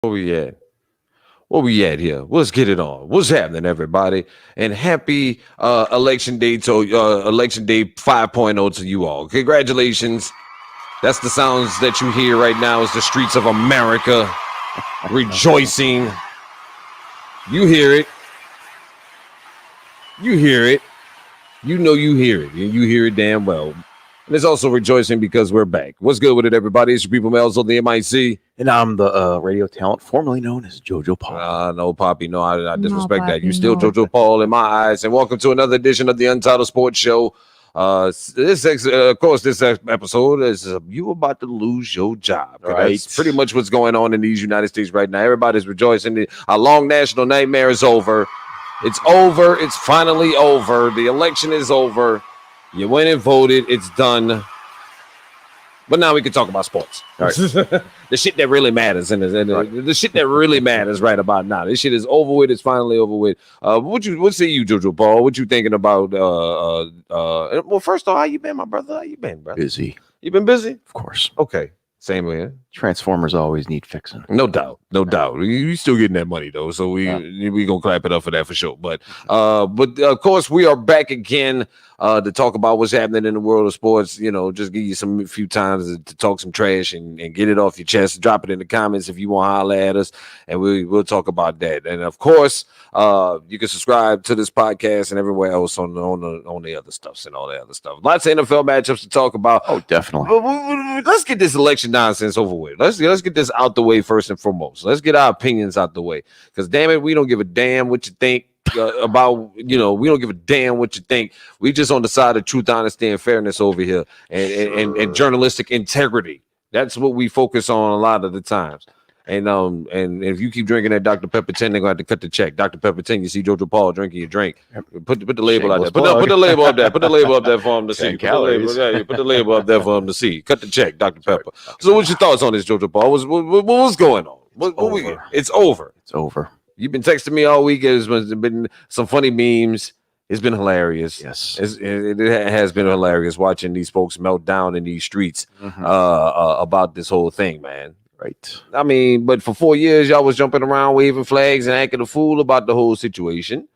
Where we at? Where we at here? Let's get it on. What's happening, everybody? And happy election day to election day 5.0 to you all. Congratulations. That's the sounds that you hear right now is the streets of America rejoicing. You hear it. You hear it. You know you hear it. And you hear it damn well. And it's also rejoicing because we're back. What's good with it, everybody? It's your people, Melz on the MIC. And I'm the radio talent formerly known as Jojo Paul. No, Poppy. No, I disrespect that. You still Jojo Paul in my eyes. And welcome to another edition of the Untitled Sports Show. This episode is you about to lose your job. Right. That's pretty much what's going on in these United States right now. Everybody's rejoicing. Our long national nightmare is over. It's over. It's finally over. The election is over. You went and voted. It's done. But now we can talk about sports. All right. The shit that really matters. And the shit that really matters right about now. This shit is over with. It's finally over with. What say you, Jojo Paul? What you thinking about? Well, first of all, how you been, my brother? How you been, brother? Busy. You been busy? Of course. Okay. Same way. Transformers always need fixing. No doubt. You still getting that money though, so we gonna clap it up for that for sure. But of course we are back again to talk about what's happening in the world of sports. You know, just give you a few times to talk some trash and get it off your chest. Drop it in the comments if you want to holler at us, and we'll talk about that. And of course, you can subscribe to this podcast and everywhere else on the other stuffs and all that other stuff. Lots of NFL matchups to talk about. Oh, definitely. But let's get this election nonsense over with. Let's get this out the way first and foremost. Let's get our opinions out the way. Because damn it, we don't give a damn what you think about. We don't give a damn what you think. We just on the side of truth, honesty, and fairness over here, and journalistic integrity. That's what we focus on a lot of the times. And if you keep drinking that Dr. Pepper 10, they're gonna have to cut the check. Dr. Pepper 10, you see Jojo Paul drinking your drink. Put the label out there. Put the label up there. Put the label up there for him to see. Put the label up there for him to see. Cut the check, Dr. Pepper. So what's your thoughts on this, Jojo Paul? What's going on? It's over. It's over. You've been texting me all week. There's been some funny memes. It's been hilarious. Yes. It has been hilarious watching these folks melt down in these streets about this whole thing, man. Right. I mean, but for 4 years, y'all was jumping around, waving flags and acting a fool about the whole situation.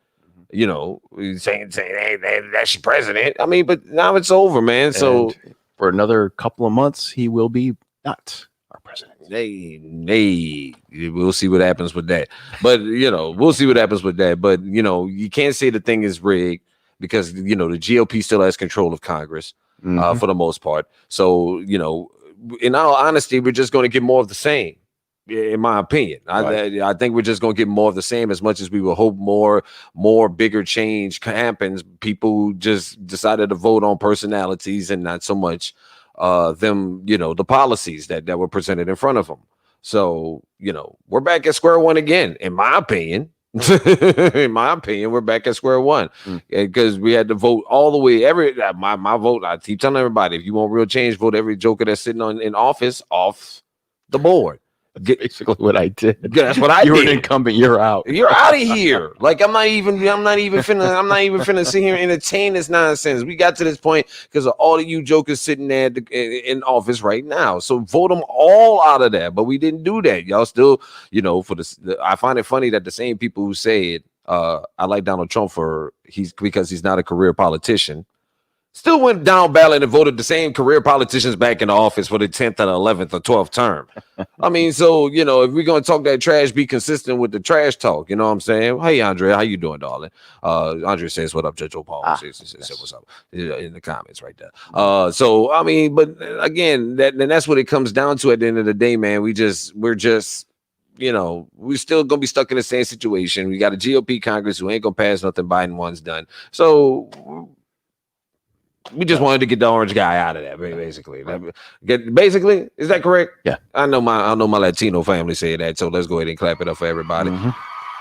You know, saying hey, that's your president. I mean, but now it's over, man. So for another couple of months, he will be not our president. We'll see what happens with that. But, we'll see what happens with that. But, you can't say the thing is rigged because, the GOP still has control of Congress for the most part. So, in all honesty, we're just going to get more of the same, in my opinion. Right. I think we're just going to get more of the same as much as we will hope more bigger change happens. People just decided to vote on personalities and not so much the policies that were presented in front of them. So, we're back at square one again, in my opinion. We're back at square one because we had to vote all the way. My vote, I keep telling everybody, if you want real change, vote every joker that's sitting in office off the board. Basically what I did. That's what I did. You're an incumbent. You're out. You're out of here. Like I'm not even finna sit here and entertain this nonsense. We got to this point because of all of you jokers sitting there in office right now. So vote them all out of there. But we didn't do that. Y'all still, I find it funny that the same people who said I like Donald Trump because he's not a career politician still went down ballot and voted the same career politicians back in the office for the 10th and 11th or 12th term. I mean, so, if we're going to talk that trash, be consistent with the trash talk. You know what I'm saying? Hey, Andre, how you doing, darling? Andre says, what up, Jojo Paul? Says, what's up in the comments right there. So, I mean, but again, that's what it comes down to at the end of the day, man. We're just we're still gonna be stuck in the same situation. We got a GOP Congress who ain't gonna pass nothing Biden wants done. So we just wanted to get the orange guy out of there, basically. Basically, is that correct? Yeah. I know my Latino family said that, so let's go ahead and clap it up for everybody.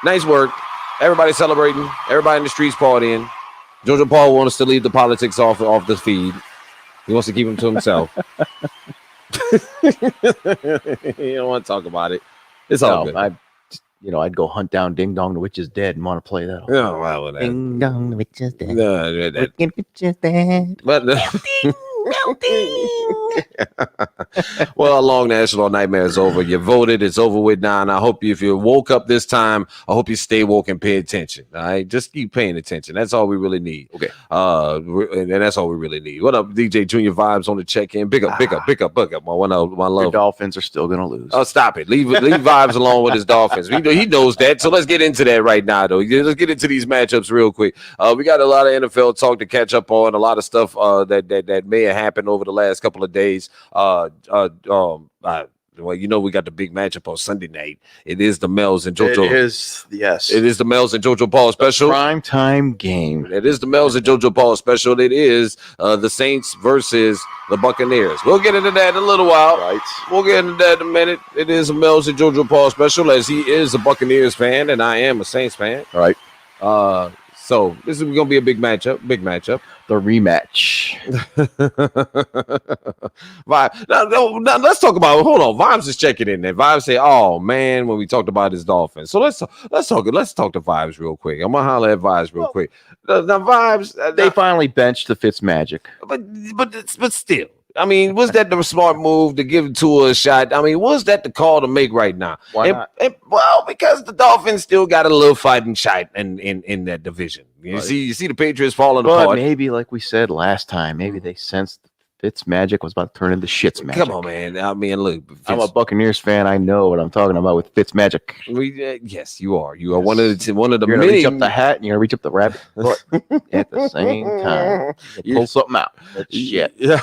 Nice work. Everybody celebrating. Everybody in the streets partying. Jojo Paul wants to leave the politics off the feed. He wants to keep them to himself. He don't want to talk about it. It's all good. I'd go hunt down Ding Dong the Witch is Dead and want to play that. Oh, wow. Ding Dong the Witch is Dead. No, Witch is dead. but Ding Well, a long national nightmare is over. You voted. It's over with now. And I hope if you woke up this time, I hope you stay woke and pay attention. All right. Just keep paying attention. That's all we really need. Okay. And that's all we really need. What up, DJ Junior Vibes on the check-in? Big up. My love. Your Dolphins are still going to lose. Oh, stop it. Leave Vibes alone with his Dolphins. He knows that. So let's get into that right now, though. Let's get into these matchups real quick. We got a lot of NFL talk to catch up on, a lot of stuff that may have happened over the last couple of days. Well, we got the big matchup on Sunday night. It is the Melz and Jojo. It is, yes. It is the Melz and Jojo Paul special. Prime time game. It is the Melz and Jojo Paul special. It is the Saints versus the Buccaneers. We'll get into that in a little while. Right. We'll get into that in a minute. It is a Melz and Jojo Paul special, as he is a Buccaneers fan and I am a Saints fan. All right. So this is going to be a big matchup. The rematch. Vibe. Now, let's talk about. Hold on, Vibes is checking in there. Vibes say, "Oh man," when we talked about his Dolphins. So let's talk to Vibes real quick. I'm gonna holler at Vibes real quick. Now, Vibes, they finally benched the Fitzmagic. But still. I mean, was that the smart move to give Tua a shot? I mean, was that the call to make right now? Why not? Well, because the Dolphins still got a little fighting shot in that division. You see the Patriots falling apart. Maybe, like we said last time, maybe they sensed Fitzmagic was about to turn into shit's magic. Come on, man. I mean, look. I'm a Buccaneers fan. I know what I'm talking about with Fitzmagic. Yes, you are. You are one of the you're many. You're gonna reach up the hat and you're gonna reach up the rabbit foot at the same time. You pull something out. That's shit. Yeah.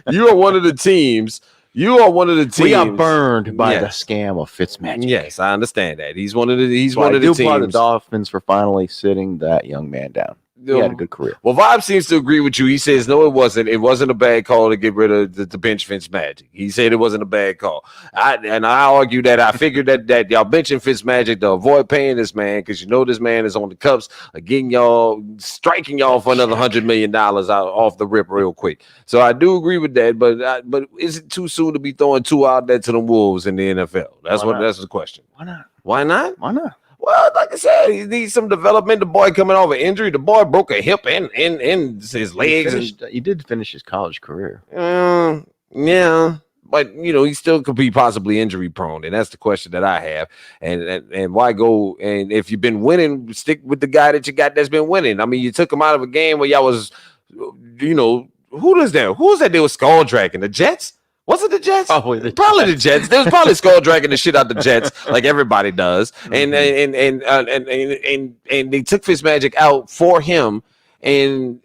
You are one of the teams. We got burned by the scam of Fitzmagic. Yes, I understand that. He's one of the teams. The Dolphins for finally sitting that young man down. He had a good career. Well, Vibe seems to agree with you. He says, no, it wasn't. It wasn't a bad call to get rid of the bench Fitzmagic. He said it wasn't a bad call. I argue that I figured that y'all benching Fitzmagic to avoid paying this man because this man is on the cups, striking y'all for another $100 million out off the rip real quick. So I do agree with that, but is it too soon to be throwing two out there to the Wolves in the NFL? That's the question. Why not? Why not? Why not? Well, like I said, he needs some development. The boy coming off an injury. The boy broke a hip and his legs. He did finish his college career. Yeah, but he still could be possibly injury prone, and that's the question that I have. And why go? And if you've been winning, stick with the guy that you got that's been winning. I mean, you took him out of a game where y'all was, who was that? They were skull dragging the Jets. Was it the Jets? Probably the Jets. There was probably skull dragging the shit out the Jets, like everybody does. And they took Fitzmagic out for him, and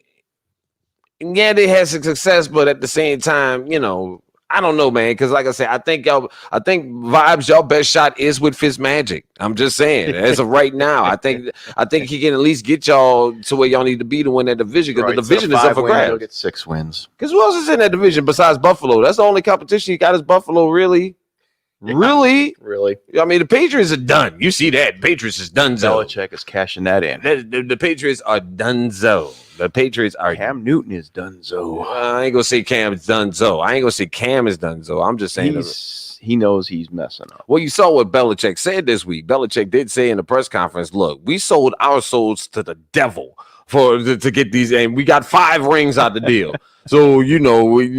yeah, they had some success, but at the same time, I don't know, man. Because like I said, I think Vibes, y'all best shot is with Fitzmagic. I'm just saying, as of right now, I think he can at least get y'all to where y'all need to be to win that division. Because the division is up for grabs. He'll get 6 wins. Because who else is in that division besides Buffalo? That's the only competition you got is Buffalo. Really? I mean, the Patriots are done. You see that? Patriots is donezo. Belichick is cashing that in. The Patriots are donezo. The Patriots are. Cam Newton is donezo. I ain't gonna say Cam is donezo. I ain't gonna say Cam is donezo. I'm just saying he knows he's messing up. Well, you saw what Belichick said this week. Belichick did say in the press conference, "Look, we sold our souls to the devil to get these, and we got 5 rings out the deal." So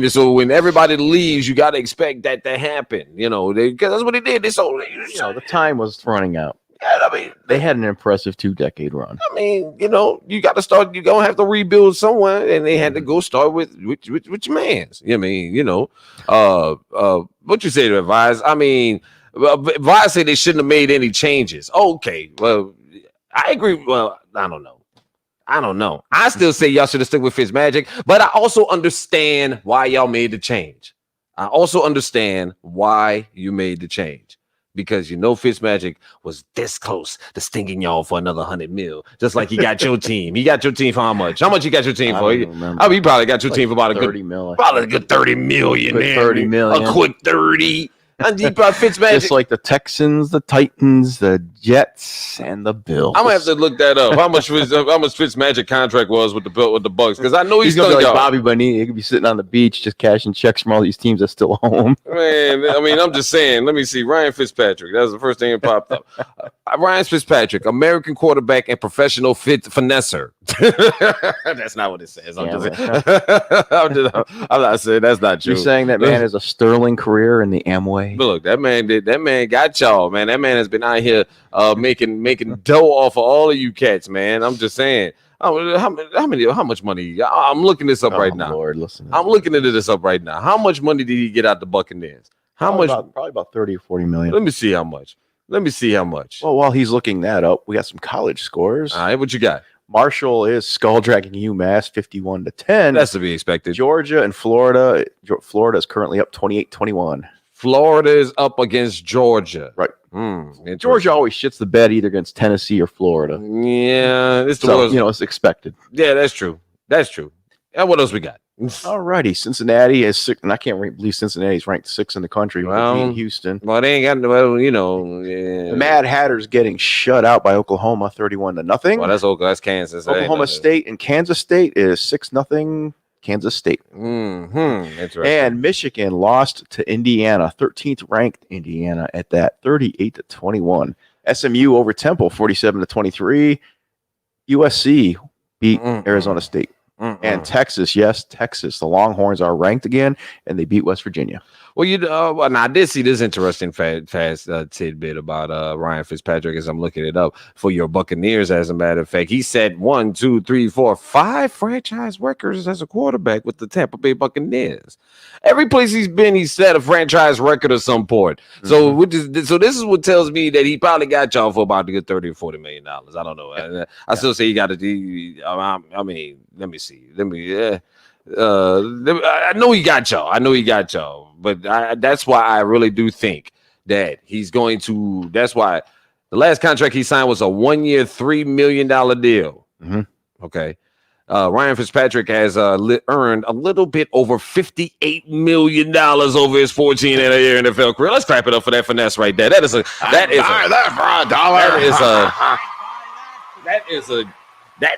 so when everybody leaves, you got to expect that to happen. Because that's what they did. They sold. The time was running out. Yeah, I mean, they had an impressive 2-decade run. I mean, you got to start. You're gonna have to rebuild somewhere, and they had to go start with your man's. What you say to advise? I mean, advise say they shouldn't have made any changes. Okay, well, I agree. Well, I don't know. I still say y'all should have stuck with Fitzmagic, but I also understand why y'all made the change. I also understand why you made the change. Because Fitzmagic was this close to stinging y'all for another $100 million, just like he got your team. He got your team for how much? How much he got your team for? He probably got your team for about a good $30 million. Probably a good $30 million. $30 million. A quick 30. And he brought Fitzmagic. Just like the Texans, the Titans, the Jets, and the Bills. I'm gonna have to look that up. How much Fitzmagic contract was with the Bucks? Because I know he's gonna be like y'all. Bobby Bonilla. He could be sitting on the beach just cashing checks from all these teams that's still home. Man, I mean, I'm just saying. Let me see. Ryan Fitzpatrick. That was the first thing that popped up. Ryan Fitzpatrick, American quarterback and professional finesser. That's not what it says. I'm not saying that's not true. You're saying that man has a sterling career in the Amway? But look, that man got y'all, man. That man has been out here making dough off of all of you cats, man. I'm just saying. How much money? I'm looking this up right now. Lord, listen. I'm looking into this up right now. How much money did he get out the Buccaneers? Probably about 30 or 40 million. Let me see how much. Well, while he's looking that up, we got some college scores. All right, what you got? Marshall is skull dragging UMass 51-10. That's to be expected. Georgia and Florida. Florida is currently up 28-21. Florida is up against Georgia. Right. Georgia always shits the bed either against Tennessee or Florida. Yeah, it's expected. Yeah, that's true. And what else we got? Alrighty, Cincinnati is 6, and I can't believe Cincinnati's ranked 6th in the country. Well, Houston. Well, they ain't got The Mad Hatters getting shut out by Oklahoma 31-0. Well, that's Kansas. Oklahoma State and Kansas State is 6-0. Kansas State. Interesting. And Michigan lost to Indiana, 13th ranked Indiana at that, 38-21. SMU over Temple, 47-23. USC beat Arizona State. And Texas, the Longhorns are ranked again, and they beat West Virginia. Well, now I did see this interesting fast tidbit about Ryan Fitzpatrick as I'm looking it up for your Buccaneers. As a matter of fact, he set 1, 2, 3, 4, 5 franchise records as a quarterback with the Tampa Bay Buccaneers. Every place he's been, he set a franchise record of some point. So this is what tells me that he probably got y'all for about to get $30 or $40 million. I don't know. I still say he got to. I mean, let me see. I know he got y'all. But that's why I really do think that he's going to. That's why the last contract he signed was a 1-year, $3 million deal. Okay. Ryan Fitzpatrick has earned a little bit over $58 million over his 14-year NFL career. Let's clap it up for that finesse right there. That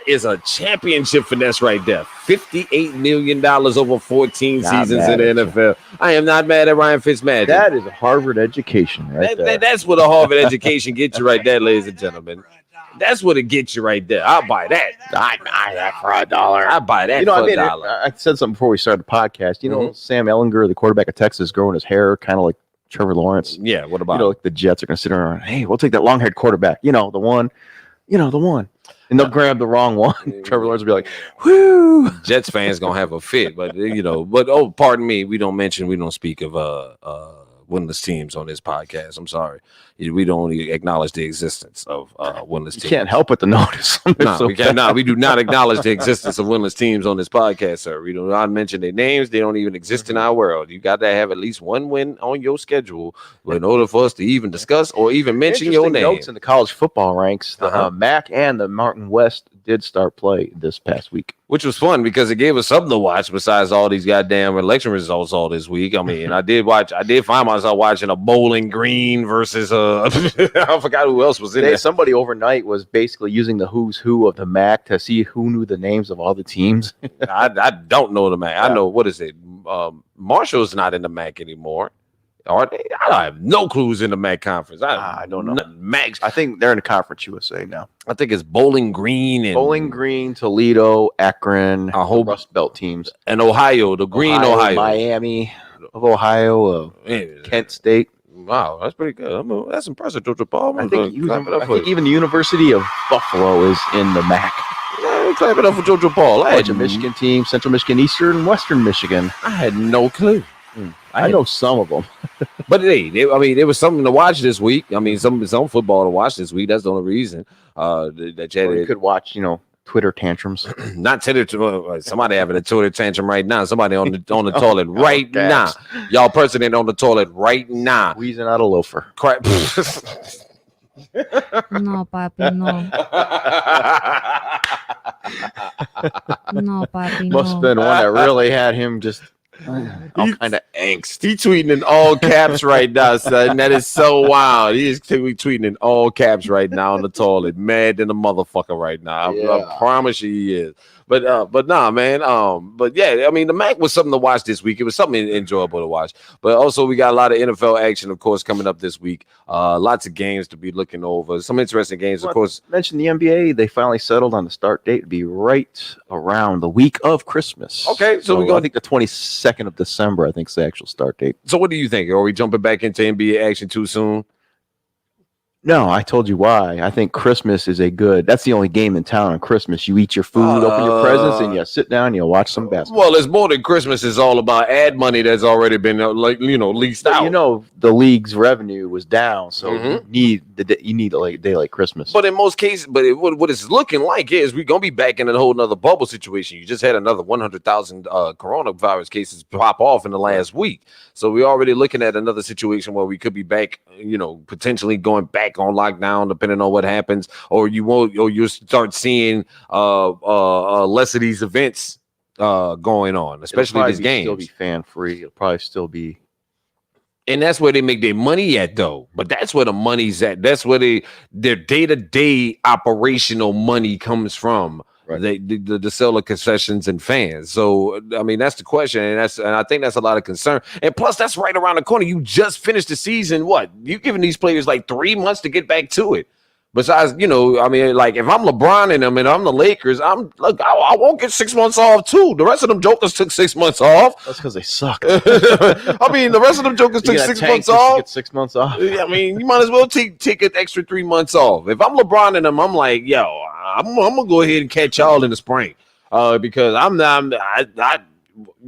is a championship finesse right there. $58 million over 14 seasons in the NFL. I am not mad at Ryan Fitzmagic. That is a Harvard education right there. That's what a Harvard education gets you right there, ladies and gentlemen. That's what it gets you right there. I'll buy that. I buy that for $1. I buy that for $1. I said something before we started the podcast. Sam Ehlinger, the quarterback of Texas, growing his hair kind of like Trevor Lawrence. Yeah, what about like the Jets are going to sit around, hey, we'll take that long-haired quarterback. The one. And they'll grab the wrong one. Trevor Lawrence will be like, whoo. Jets fans going to have a fit. But, pardon me. We don't speak of winless teams on this podcast. I'm sorry. We don't acknowledge the existence of winless teams. You can't help but to notice. We do not acknowledge the existence of winless teams on this podcast, sir. We do not mention their names. They don't even exist in our world. You got to have at least one win on your schedule in order for us to even discuss or even mention your name. Notes in the college football ranks, the MAC and the Mountain West did start play this past week. Which was fun because it gave us something to watch besides all these goddamn election results all this week. I mean, I did find myself watching a Bowling Green versus I forgot who else was in there. Somebody overnight was basically using the who's who of the MAC to see who knew the names of all the teams. I don't know the MAC. I know, what is it? Marshall's not in the MAC anymore. Are they? I have no clues in the MAC conference. I don't know. MAC. I think they're in the Conference USA now. I think it's Bowling Green, Toledo, Akron, Rust Belt teams, and Ohio. The Green Ohio, Miami of Ohio, Kent State. Wow, that's pretty good. That's impressive, Jojo Paul. I think even the University of Buffalo is in the MAC. Yeah, clap it up for Jojo Paul. A bunch of Michigan teams, Central Michigan, Eastern, Western Michigan. I had no clue. I know some of them. But there was something to watch this week. I mean, some football to watch this week. That's the only reason that you could watch, Twitter tantrums. Not Twitter. Somebody having a Twitter tantrum right now. Somebody on the toilet right now. Y'all president on the toilet right now. Wheezing out a loafer. Crap. No, papi, no. No, papi, no. Must have been one that really had him just all kind of angst. He tweeting in all caps right now, son. That is so wild. He is tweeting in all caps right now on the toilet. Mad than a motherfucker right now. I promise you he is. But nah, man. But yeah, I mean, the MAC was something to watch this week. It was something enjoyable to watch. But also, we got a lot of NFL action, of course, coming up this week. Lots of games to be looking over. Some interesting games, of course. Mentioned the NBA. They finally settled on the start date to be right around the week of Christmas. Okay, so we go. I think the 22nd of December. I think is the actual start date. So what do you think? Are we jumping back into NBA action too soon? No, I told you why. I think Christmas is that's the only game in town on Christmas. You eat your food, open your presents, and you sit down and you watch some basketball. Well, it's more than Christmas. It's all about ad money that's already been leased out. You know, the league's revenue was down, so you need a day like Christmas. But in most cases, what it's looking like is we're gonna be back in a whole nother bubble situation. You just had another 100,000 coronavirus cases pop off in the last week, so we're already looking at another situation where we could be back, potentially going back on lockdown, depending on what happens, or you'll start seeing less of these events going on, especially these games. It'll still be fan free. It'll probably still be, and that's where they make their money at, though. But that's where the money's at. That's where their day-to-day operational money comes from. Right. The sale of concessions and fans. So I mean, that's the question, and I think that's a lot of concern. And plus, that's right around the corner. You just finished the season. What you giving these players like 3 months to get back to it? Besides, I mean, like if I'm LeBron and I'm the Lakers, I won't get 6 months off too. The rest of them jokers took 6 months off. That's because they suck. I mean, the rest of them jokers took 6 months off. Get 6 months off. I mean, you might as well take an extra 3 months off. If I'm LeBron and them, I'm like, yo, I'm gonna go ahead and catch y'all in the spring, because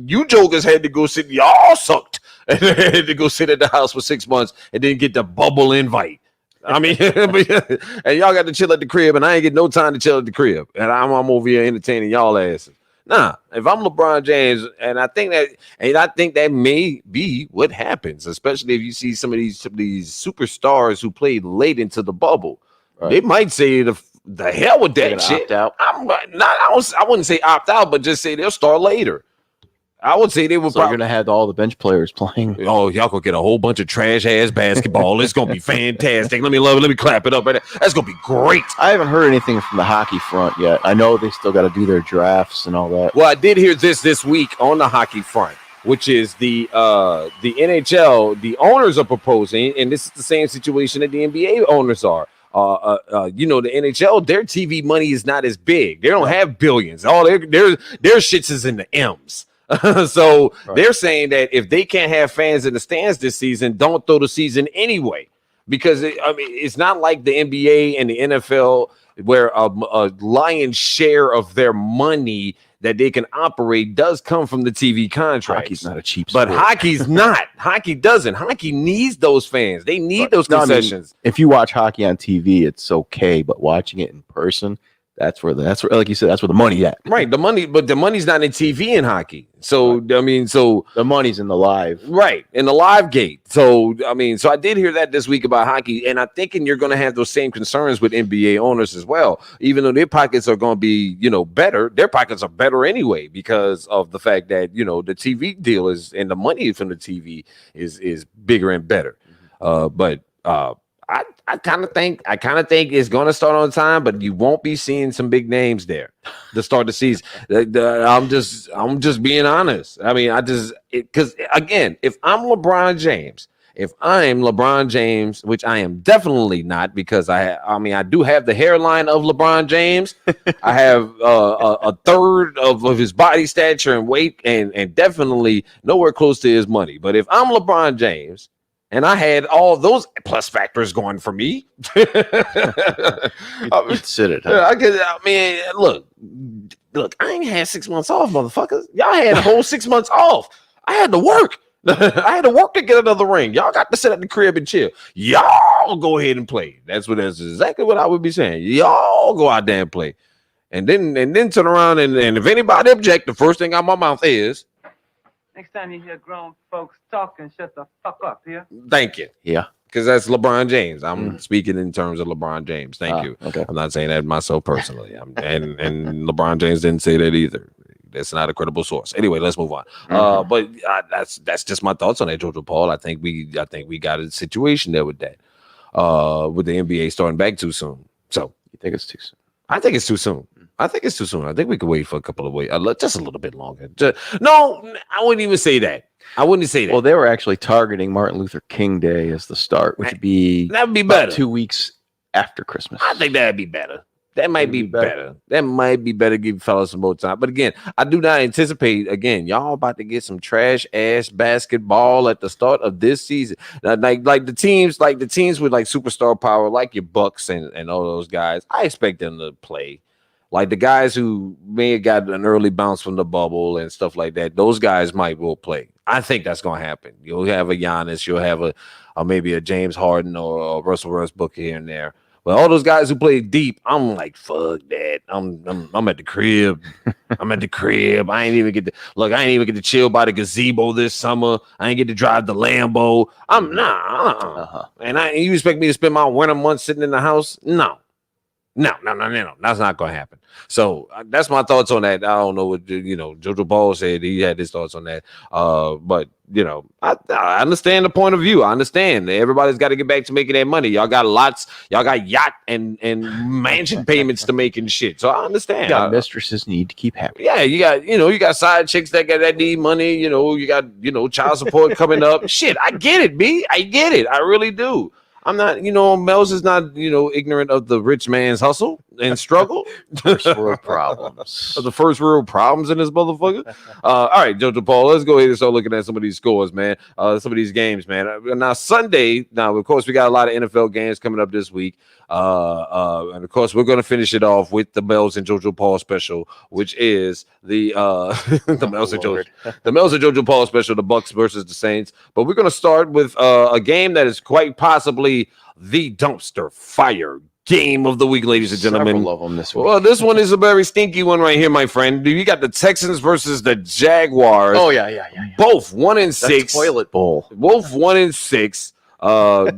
you jokers had to go sit. Y'all sucked and had to go sit at the house for 6 months and then get the bubble invite. I mean, and y'all got to chill at the crib, and I ain't get no time to chill at the crib, and I'm over here entertaining y'all asses. Nah, if I'm LeBron James, and I think that may be what happens, especially if you see some of these superstars who played late into the bubble. Right. They might say the hell with that shit. Opt out. I wouldn't say opt out, but just say they'll start later. I would say they would. So you're gonna have all the bench players playing. Oh, y'all gonna get a whole bunch of trash ass basketball. It's gonna be fantastic. Let me clap it up. That's gonna be great. I haven't heard anything from the hockey front yet. I know they still got to do their drafts and all that. Well, I did hear this week on the hockey front, which is the NHL. The owners are proposing, and this is the same situation that the NBA owners are. The NHL, their TV money is not as big. They don't have billions. All their shits is in the M's. So they're saying that if they can't have fans in the stands this season, don't throw the season anyway. Because it's not like the NBA and the NFL where a lion's share of their money that they can operate does come from the TV contracts. Hockey's not a cheap sport. But hockey's not. Hockey doesn't. Hockey needs those fans. They need those concessions. If you watch hockey on TV, it's okay, but watching it in person, that's where like you said, that's where the money's at. Right. The money's not in TV in hockey. So right. So the money's in the live. Right. In the live gate. So I did hear that this week about hockey, and I'm thinking you're gonna have those same concerns with NBA owners as well. Even though their pockets are gonna be, better, their pockets are better anyway because of the fact that, the TV deal is and the money from the TV is bigger and better. I kind of think it's going to start on time, but you won't be seeing some big names there to start the season. I'm just being honest. I mean, because again, if I'm LeBron James, which I am definitely not, because I do have the hairline of LeBron James. I have a third of his body stature and weight, and definitely nowhere close to his money. But if I'm LeBron James, and I had all those plus factors going for me. You'd sit it. Huh? Look, I ain't had 6 months off, motherfuckers. Y'all had a whole 6 months off. I had to work. I had to work to get another ring. Y'all got to sit at the crib and chill. Y'all go ahead and play. That's exactly what I would be saying. Y'all go out there and play. And then turn around and if anybody object, the first thing out my mouth is, next time you hear grown folks talking, shut the fuck up, yeah? Thank you. Yeah. Because that's LeBron James. I'm speaking in terms of LeBron James. Thank you. Okay. I'm not saying that myself personally. And LeBron James didn't say that either. That's not a credible source. Anyway, let's move on. But that's just my thoughts on that, Jojo Paul. I think we got a situation there with that. With the NBA starting back too soon. So you think it's too soon? I think it's too soon. I think it's too soon. I think we could wait for a couple of weeks, just a little bit longer. No, I wouldn't even say that. I wouldn't say that. Well, they were actually targeting Martin Luther King Day as the start, which would be better. 2 weeks after Christmas. I think that'd be better. That might be better. That might be better. Give fellas some more time. But again, I do not anticipate. Again, y'all about to get some trash ass basketball at the start of this season. Like the teams with like superstar power, like your Bucks and all those guys. I expect them to play. Like the guys who may have got an early bounce from the bubble and stuff like that. Those guys will play. I think that's gonna happen. You'll have a Giannis. You'll have maybe a James Harden or a Russell Westbrook here and there. But all those guys who play deep, I'm like, fuck that. I'm at the crib. I'm at the crib. I ain't even get to chill by the gazebo this summer. I ain't get to drive the Lambo. And you expect me to spend my winter months sitting in the house? No. That's not gonna happen. So that's my thoughts on that. I don't know what Jojo Paul said. He had his thoughts on that. But I understand the point of view. I understand everybody's got to get back to making that money. Y'all got lots. Y'all got yacht and mansion payments to make and shit. So I understand. Mistresses need to keep happy. Yeah, you got side chicks that need money. You got child support coming up. Shit, I get it, B. I get it. I really do. I'm not, Melz is not, ignorant of the rich man's hustle and struggle. First world problems. Of the first real problems in this motherfucker. All right, Jojo Paul, let's go ahead and start looking at some of these scores, man. Some of these games, man. Now, Sunday, of course, we got a lot of NFL games coming up this week. And of course, we're going to finish it off with the Melz and Jojo Paul special, which is the Melz and Jojo Paul special, the Bucks versus the Saints. But we're going to start with a game that is quite possibly the dumpster fire game of the week, ladies and gentlemen. Several of them this week. Well, this one is a very stinky one right here, my friend. You got the Texans versus the Jaguars. Oh yeah. Both 1-6. Toilet bowl. Both 1-6.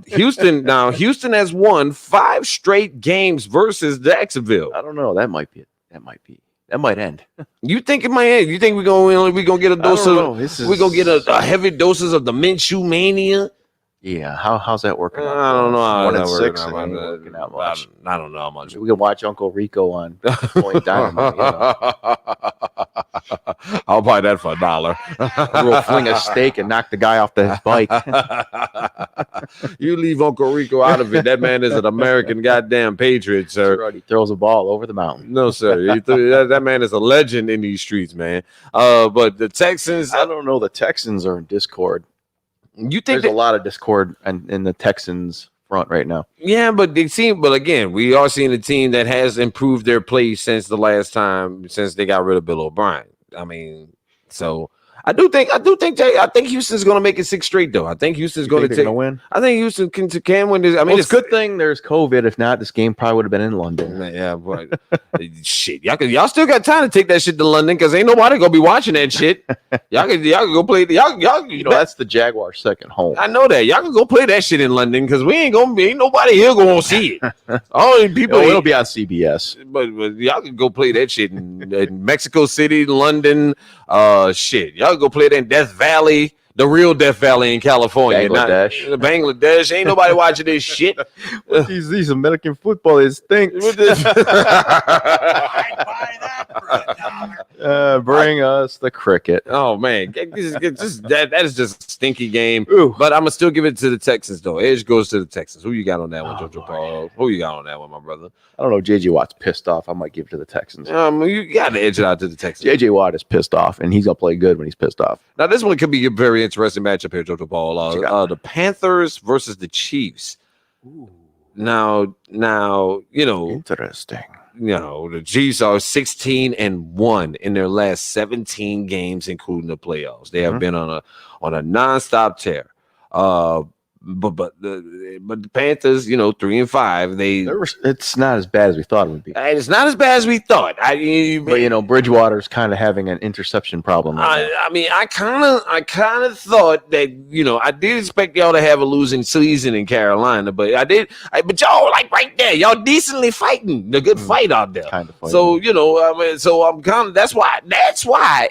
Houston has won 5 straight games versus Jacksonville. I don't know. That might end. You think it might end? You think we're gonna get a dose of? We're gonna get a heavy doses of the Minshew mania. Yeah, how's that working out? I don't know. 1-6. I don't know how much. We can watch Uncle Rico on Point Dynamite. I'll buy that for $1. We'll fling a steak and knock the guy off his bike. You leave Uncle Rico out of it. That man is an American goddamn patriot, sir. Right, he throws a ball over the mountain. No, sir. That man is a legend in these streets, man. But the Texans, I don't know. The Texans are in discord. You think there's a lot of discord in the Texans front right now? Yeah, but again, we are seeing a team that has improved their play since the last time, since they got rid of Bill O'Brien. I mean, so I think Houston's going to make it 6 straight, though. I think Houston's going to win. I think Houston can win this. I mean, it's a good thing there's COVID. If not, this game probably would have been in London. Yeah, but shit, y'all still got time to take that shit to London because ain't nobody gonna be watching that shit. Y'all can go play. That's the Jaguars' second home. I know that. Y'all can go play that shit in London because ain't nobody here gonna see it. All people, it'll be on CBS. But y'all can go play that shit in Mexico City, London. Shit, y'all go play it in Death Valley, the real Death Valley in California. Bangladesh. Not Bangladesh. Ain't nobody watching this shit. These American football is stinks. Bring us the cricket. Oh man, that is just a stinky game. Ooh. But I'm gonna still give it to the Texans though. Edge goes to the Texans. Who you got on that one, Jojo Paul? Who you got on that one, my brother? I don't know. JJ Watt's pissed off. I might give it to the Texans. You got to edge it out to the Texans. JJ Watt is pissed off, and he's gonna play good when he's pissed off. Now this one could be a very interesting matchup here, Jojo Paul. The Panthers versus the Chiefs. Ooh. Now, interesting. The Chiefs are 16-1 in their last 17 games, including the playoffs. They have been on a nonstop tear. But the Panthers, 3-5. It's not as bad as we thought it would be. It's not as bad as we thought. But Bridgewater's kind of having an interception problem. I kind of thought that I did expect y'all to have a losing season in Carolina, but but y'all right there, y'all decently fighting the good fight out there. Kind of fighting. So so I'm kind of that's why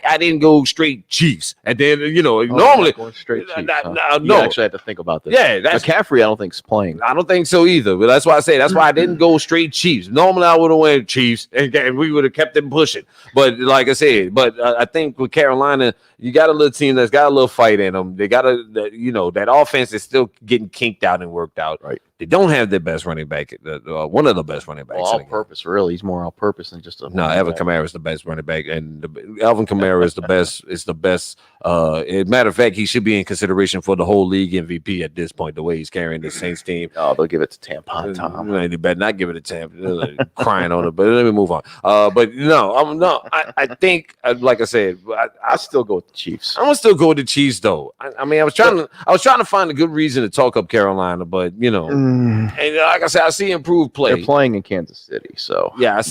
I didn't go straight Chiefs. And then normally going straight Chiefs. No, you actually had to think about this. Yeah, Yeah, that's McCaffrey. I don't think is playing. I don't think so either. But that's why I say that's why I didn't go straight Chiefs. Normally I would have went Chiefs and we would have kept them pushing. But like I said, I think with Carolina, you got a little team that's got a little fight in them. They got that offense is still getting kinked out and worked out. Right. They don't have their best running back. One of the best running backs. All purpose, really. He's more all purpose than just a. No, Alvin Kamara is the best running back, and Alvin Kamara is the best. Is the best. As a matter of fact, he should be in consideration for the whole league MVP at this point. The way he's carrying the Saints team. Oh, they'll give it to Tampon Tom. They better not give it to Tampa. Crying on it, but let me move on. But I think, like I said, I still go with the Chiefs. I'm gonna still go with the Chiefs, though. I mean, I was trying to find a good reason to talk up Carolina, but and like I said, I see improved play. They're playing in Kansas City, so yeah, I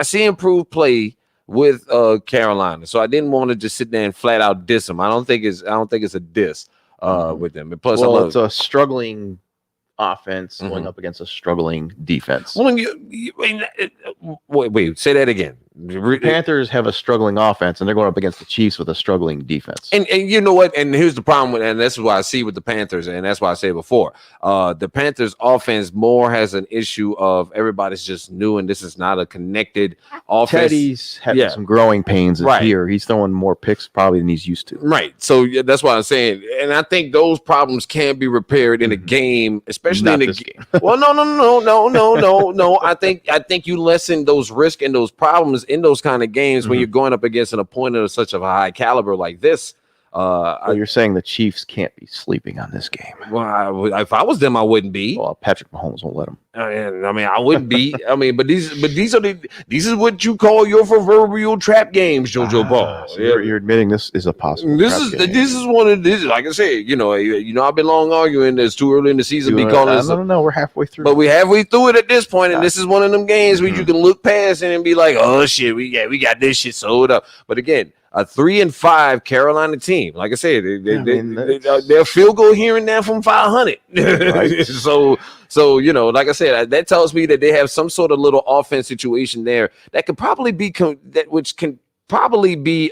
see improved play with Carolina. So I didn't want to just sit there and flat out diss them. I don't think it's a diss with them. And plus, it's a struggling offense going up against a struggling defense. Well, wait, say that again. The Panthers have a struggling offense, and they're going up against the Chiefs with a struggling defense. And you know what? And here's the problem with, and this is what I see with the Panthers, and that's why I said before, the Panthers offense more has an issue of everybody's just new, and this is not a connected offense. Teddy's having some growing pains here. He's throwing more picks probably than he's used to. Right. So that's what I'm saying. And I think those problems can be repaired in a game, especially not in this game. Well, no. I think you lessen those risks and those problems in those kind of games when you're going up against an opponent of such a high caliber like this. You're saying the Chiefs can't be sleeping on this game. Well, if I was them, I wouldn't be. Well, Patrick Mahomes won't let him. I mean, I wouldn't be. I mean, but these is what you call your proverbial trap games, Jojo Ball. So you're admitting this is a possible. This is one of this. Like I said, I've been long arguing it's too early in the season to be calling this. No, we're halfway through. But we're halfway through it at this point, and this is one of them games where you can look past it and be like, oh shit, we got this shit sold up. But again, a 3-5 Carolina team. Like I said, they're field goal here and there from 500. Right. So like I said, that tells me that they have some sort of little offense situation there that could probably be which could probably be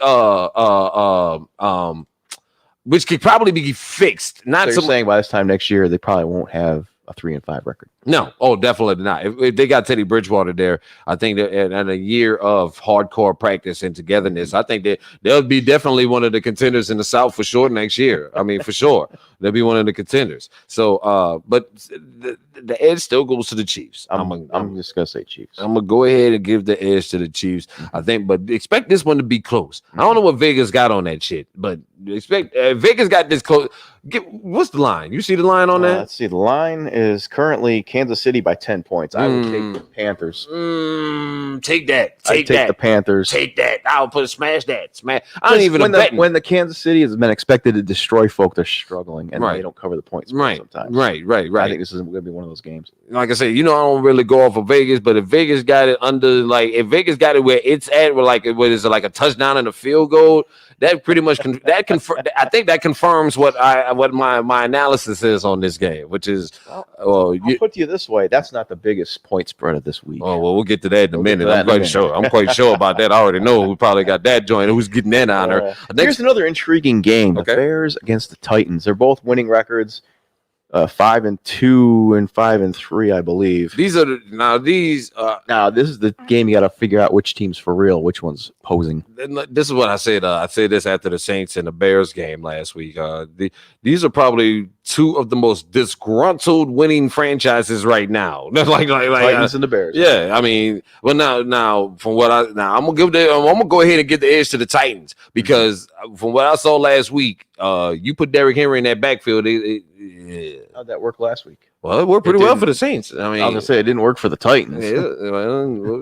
fixed. Not so you're saying by this time next year they probably won't have a 3-5 record. No, definitely not. If they got Teddy Bridgewater there, I think that in a year of hardcore practice and togetherness, I think that they'll be definitely one of the contenders in the South for sure next year. I mean, for sure, they'll be one of the contenders. So, but the edge still goes to the Chiefs. I'm just gonna say Chiefs. I'm gonna go ahead and give the edge to the Chiefs. I think, but expect this one to be close. I don't know what Vegas got on that shit, but expect Vegas got this close. What's the line? You see the line on that? Let's see. The line is currently Kansas City by 10 points. I would take the Panthers. Take that. Take the Panthers. Take that. I'll smash that. Smash. I don't even when the Kansas City has been expected to destroy folk, they're struggling and they don't cover the points. Sometimes. Right. I think this is going to be one of those games. Like I said, I don't really go off of Vegas, but if Vegas got it if Vegas got it where it's at, where is it like a touchdown and a field goal, that pretty much I think that confirms what my analysis is on this game, which is I'll put you this way: that's not the biggest point spread of this week. Oh well, we'll get to that in a minute. I'm quite sure about that. I already know who probably got that joint. Who's getting that honor? Here's another intriguing game: the Bears against the Titans. They're both winning records. 5-2 and 5-3, I believe. This is the game you got to figure out which team's for real, which one's posing. This is what I said. I said this after the Saints and the Bears game last week. These are probably two of the most disgruntled winning franchises right now. like Titans and the Bears. Yeah, I mean, well now from what I'm gonna go ahead and give the edge to the Titans because from what I saw last week, you put Derrick Henry in that backfield. How'd that work last week? Well, it worked pretty well for the Saints. I mean, I was gonna say it didn't work for the Titans.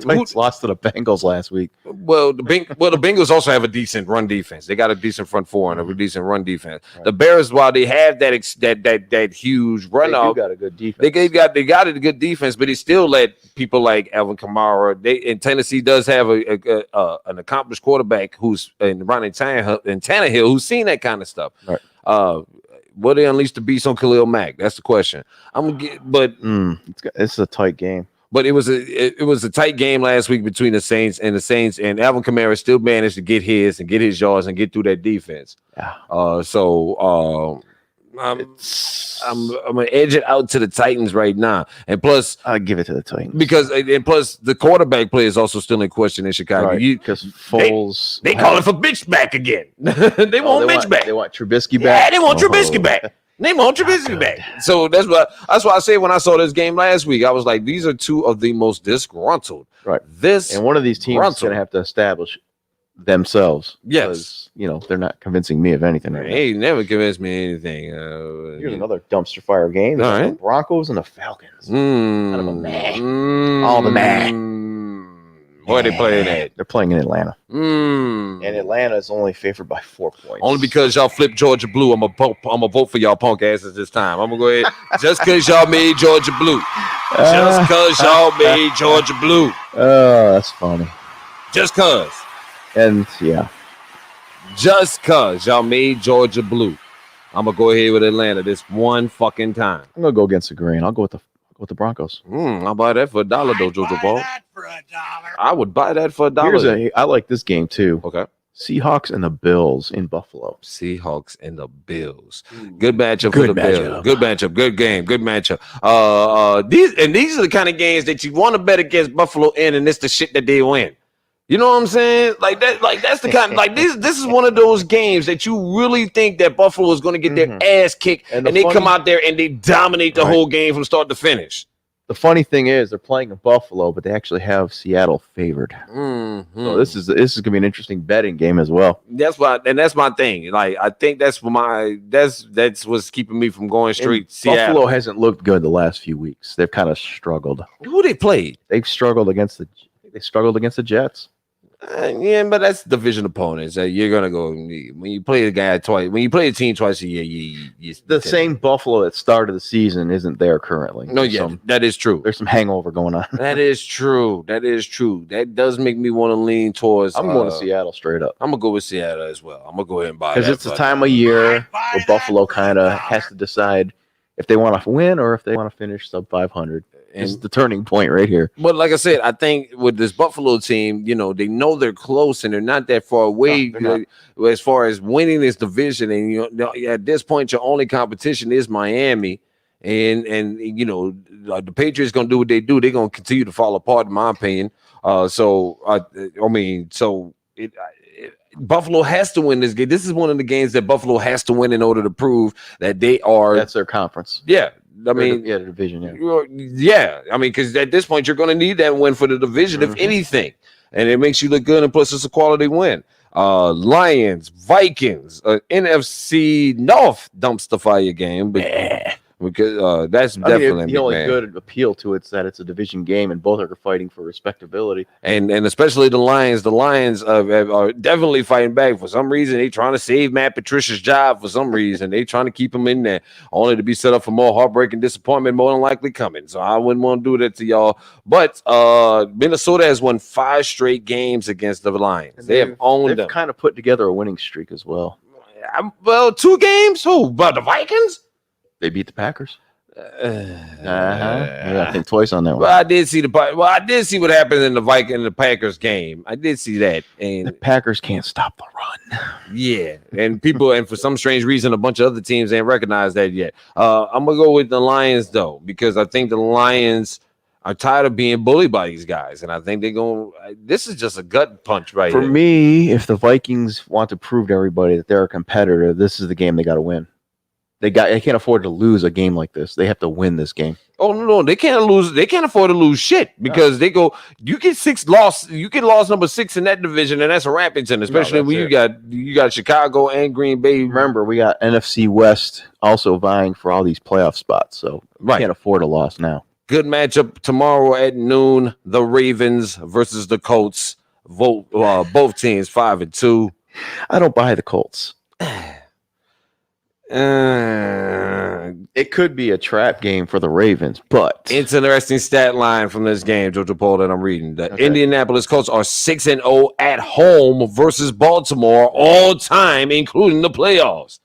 Titans lost to the Bengals last week. Well, the Bengals also have a decent run defense. They got a decent front four and a decent run defense. Right. The Bears, while they have that huge run off, got a good defense. They got a good defense, but they still let people like Alvin Kamara. And Tennessee does have an accomplished quarterback who's in Ronnie Tannehill, who's seen that kind of stuff. Right. Will they unleash the beast on Khalil Mack? That's the question. It's a tight game. But it was a tight game last week between the Saints, and Alvin Kamara still managed to get his yards and get through that defense. Yeah. I'm gonna edge it out to the Titans right now, and plus I'll give it to the Titans plus the quarterback play is also still in question in Chicago. Because Foles they calling for bitch back again. they want bitch back. They want Trubisky back. Yeah, they want Trubisky back. They want Trubisky back. So that's why I say when I saw this game last week, I was like, these are two of the most disgruntled. Right. And one of these teams is going to have to establish themselves. Yes. Because, they're not convincing me of anything. Right, they never convinced me anything. Here's another dumpster fire game. All right. The Broncos and the Falcons. Kind of a meh. All the meh. Where are they playing at? They're playing in Atlanta. And Atlanta is only favored by 4 points. Only because y'all flipped Georgia blue. I'm gonna vote for y'all punk asses this time. I'm gonna go ahead just because y'all made Georgia blue. Just because y'all made Georgia blue. Oh, that's funny. Just cause. And yeah. Just cause y'all made Georgia blue. I'm gonna go ahead with Atlanta this one fucking time. I'm gonna go against the grain. I'll go with the Broncos. I'll buy that for $1 though, Jojo Ball. I would buy that for $1. I like this game too. Okay. Seahawks and the Bills in Buffalo. Seahawks and the Bills. Good matchup for the Bills. Good matchup. Good game. Good matchup. These are the kind of games that you want to bet against Buffalo in, and it's the shit that they win. You know what I'm saying? Like that's the kind this is one of those games that you really think that Buffalo is going to get their ass kicked and they come out there and they dominate the whole game from start to finish. The funny thing is they're playing in Buffalo, but they actually have Seattle favored. So this is gonna be an interesting betting game as well. That's my thing. Like I think that's what's keeping me from going straight. Seattle. Buffalo hasn't looked good the last few weeks. They've kind of struggled. Who they played? They've struggled against the Jets. Yeah, but that's division opponents. You're gonna go when you play a guy twice. When you play a team twice a year, the same Buffalo that started the season isn't there currently. No, that is true. There's some hangover going on. That is true. That does make me want to lean towards. I'm going to Seattle straight up. I'm gonna go with Seattle as well. I'm gonna go ahead and buy because it's the time of year where Buffalo kind of has to decide if they want to win or if they want to finish sub 500. It's the turning point right here. But like I said, I think with this Buffalo team, they know they're close and they're not that far away as far as winning this division. And at this point, your only competition is Miami, and the Patriots gonna do what they do. They're gonna continue to fall apart, in my opinion. Buffalo has to win this game. This is one of the games that Buffalo has to win in order to prove that they are. That's their conference. Yeah. The division. Yeah. I mean, because at this point, you're going to need that win for the division, if anything. And it makes you look good. And plus, it's a quality win. Lions, Vikings, NFC North dumpster fire game. Because that's definitely the only good appeal to it is that it's a division game and both are fighting for respectability. And especially the Lions. The Lions are definitely fighting back. For some reason, they trying to save Matt Patricia's job. For some reason, they trying to keep him in there, only to be set up for more heartbreak and disappointment more than likely coming. So I wouldn't want to do that to y'all. But Minnesota has won 5 straight games against the Lions. They've kind of put together a winning streak as well. Well, 2 games? Who? But the Vikings? They beat the Packers. I think twice on that one. Well, I did see what happened in the Packers game. I did see that, and the Packers can't stop the run. Yeah, and for some strange reason, a bunch of other teams ain't recognized that yet. I'm gonna go with the Lions though, because I think the Lions are tired of being bullied by these guys, and I think they're going. This is just a gut punch, right? For me, if the Vikings want to prove to everybody that they're a competitor, this is the game they got to win. They can't afford to lose a game like this. They have to win this game. Oh no, they can't lose. They can't afford to lose shit because they go. You get 6 loss. You get loss number 6 in that division, and that's a Rappington, especially when you got Chicago and Green Bay. Remember, we got NFC West also vying for all these playoff spots, so can't afford a loss now. Good matchup tomorrow at noon. The Ravens versus the Colts. Both teams 5-2. I don't buy the Colts. It could be a trap game for the Ravens, but it's an interesting stat line from this game, Jojo Paul, that I'm reading. The Indianapolis Colts are 6-0 at home versus Baltimore all time, including the playoffs.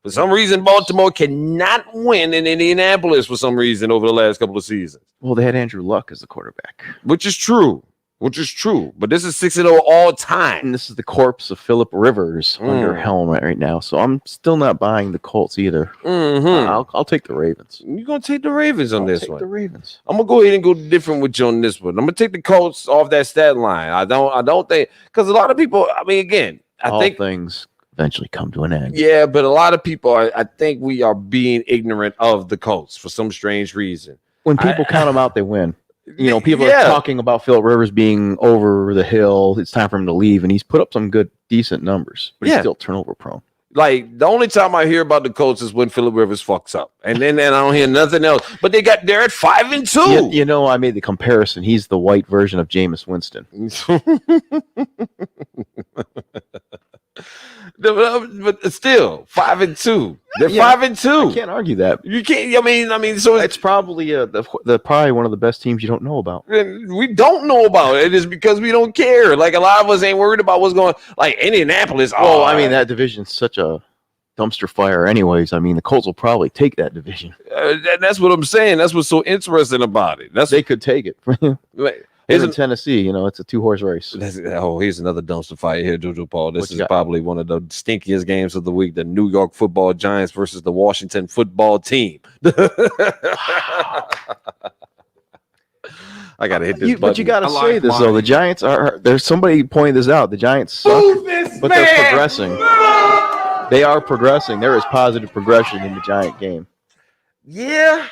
For some reason, Baltimore cannot win in Indianapolis for some reason over the last couple of seasons. Well, they had Andrew Luck as the quarterback, which is true. which is true. But this is 6-0 all time. And this is the corpse of Phillip Rivers under helm right now. So I'm still not buying the Colts either. I'll take the Ravens. You're gonna take the Ravens on this one. The Ravens. I'm gonna go ahead and go different with you on this one. I'm gonna take the Colts off that stat line. I don't think because a lot of people. I mean, again, I think things eventually come to an end. Yeah, but a lot of people I think we are being ignorant of the Colts for some strange reason. When people count them out, they win. People are talking about Phillip Rivers being over the hill. It's time for him to leave, and he's put up some good, decent numbers, but he's still turnover prone. Like the only time I hear about the Colts is when Phillip Rivers fucks up, and then I don't hear nothing else. But they're at 5-2. I made the comparison. He's the white version of Jameis Winston. But still 5-2. They're 5-2. I can't argue that. You can't. I mean, so it's probably probably one of the best teams you don't know about. We don't know about it. It's because we don't care. Like a lot of us ain't worried about what's going. Like Indianapolis. Well, I mean that division's such a dumpster fire, anyways. I mean the Colts will probably take that division. That's what I'm saying. That's what's so interesting about it. They could take it. In Tennessee, it's a 2-horse race. Here's another dumpster fire here, Jojo Paul. This is probably one of the stinkiest games of the week: the New York Football Giants versus the Washington Football Team. I gotta hit this button. But you gotta say this though: the Giants are. There's somebody pointed this out. The Giants suck, but they're progressing. They are progressing. There is positive progression in the Giant game. Yeah.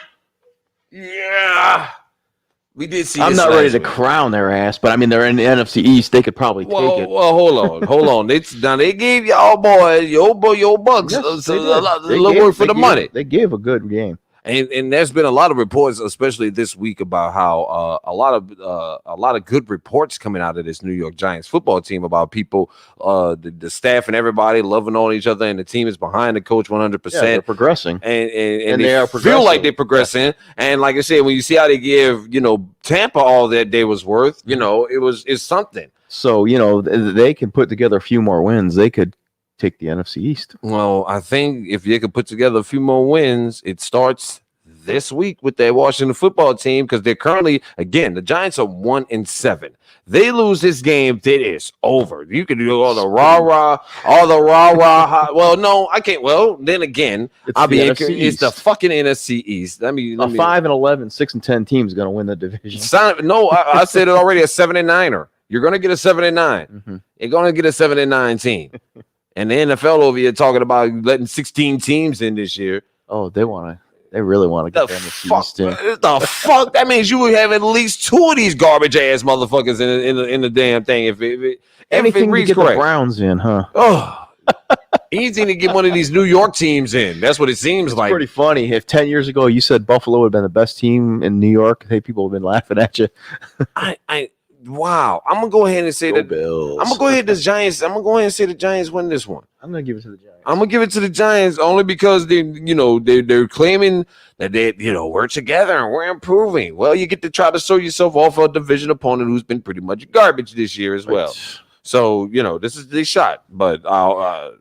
We did see. I'm not ready to crown their ass, but I mean they're in the NFC East. They could probably take it. Well, hold on. They gave y'all your bucks a little work for the money. They gave a good game. And there's been a lot of reports, especially this week, about how a lot of good reports coming out of this New York Giants football team about people, the staff and everybody loving on each other, and the team is behind the coach 100%. Yeah, they're progressing, and they feel like they're progressing. Yeah. And like I said, when you see how they give Tampa all that day was worth, it's something. So they can put together a few more wins. They could take the NFC East. Well, I think if you could put together a few more wins, it starts this week with their Washington football team because they're currently, again, the Giants are 1-7. They lose this game, it is over. You can do all the rah-rah. Well, no, I can't. Well, then again, it's the fucking NFC East. Let me 5-11, 6-10 team is going to win the division. I said it already, a 7-9er. You're going to get a 7-9. Mm-hmm. You're going to get a 7-9 team. And the NFL over here talking about letting 16 teams in this year. Oh, they really want to get them the fuck? That means you would have at least 2 of these garbage ass motherfuckers in the damn thing. If anything to get the Browns in, huh? Oh, easy to get one of these New York teams in. That's what it seems like. Pretty funny. If 10 years ago you said Buffalo would have been the best team in New York, hey, people have been laughing at you. Wow. I'm gonna go ahead and say that. Bills. I'm gonna go ahead and say the Giants win this one. I'm gonna give it to the Giants. I'm gonna give it to the Giants only because they're claiming that we're together and we're improving. Well, you get to try to show yourself off a division opponent who's been pretty much garbage this year as well. So this is the shot. But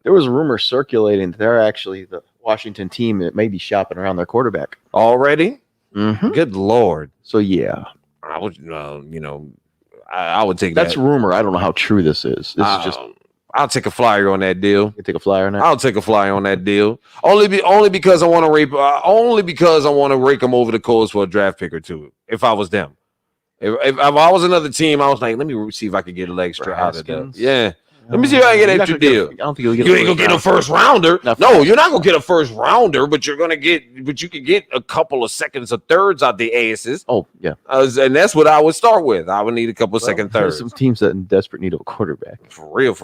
there was a rumor circulating that they're actually the Washington team that may be shopping around their quarterback already. Mm-hmm. Good Lord. So yeah, I would I would take that's rumor. I don't know how true this is. This is just. I'll take a flyer on that deal. You take a flyer on that? I'll take a flyer on that deal. Only because I want to rake them over the coals for a draft pick or two. If I was them, if I was another team, I was like, let me see if I could get an extra out of that. Yeah. Let me see if I can get an extra deal. I don't think you'll get. You ain't gonna get a first rounder. No, you're not gonna get a first rounder, but you can get a couple of seconds or thirds out the asses. Oh yeah, and that's what I would start with. I would need a couple of second thirds. Some teams that in desperate need of a quarterback. For real.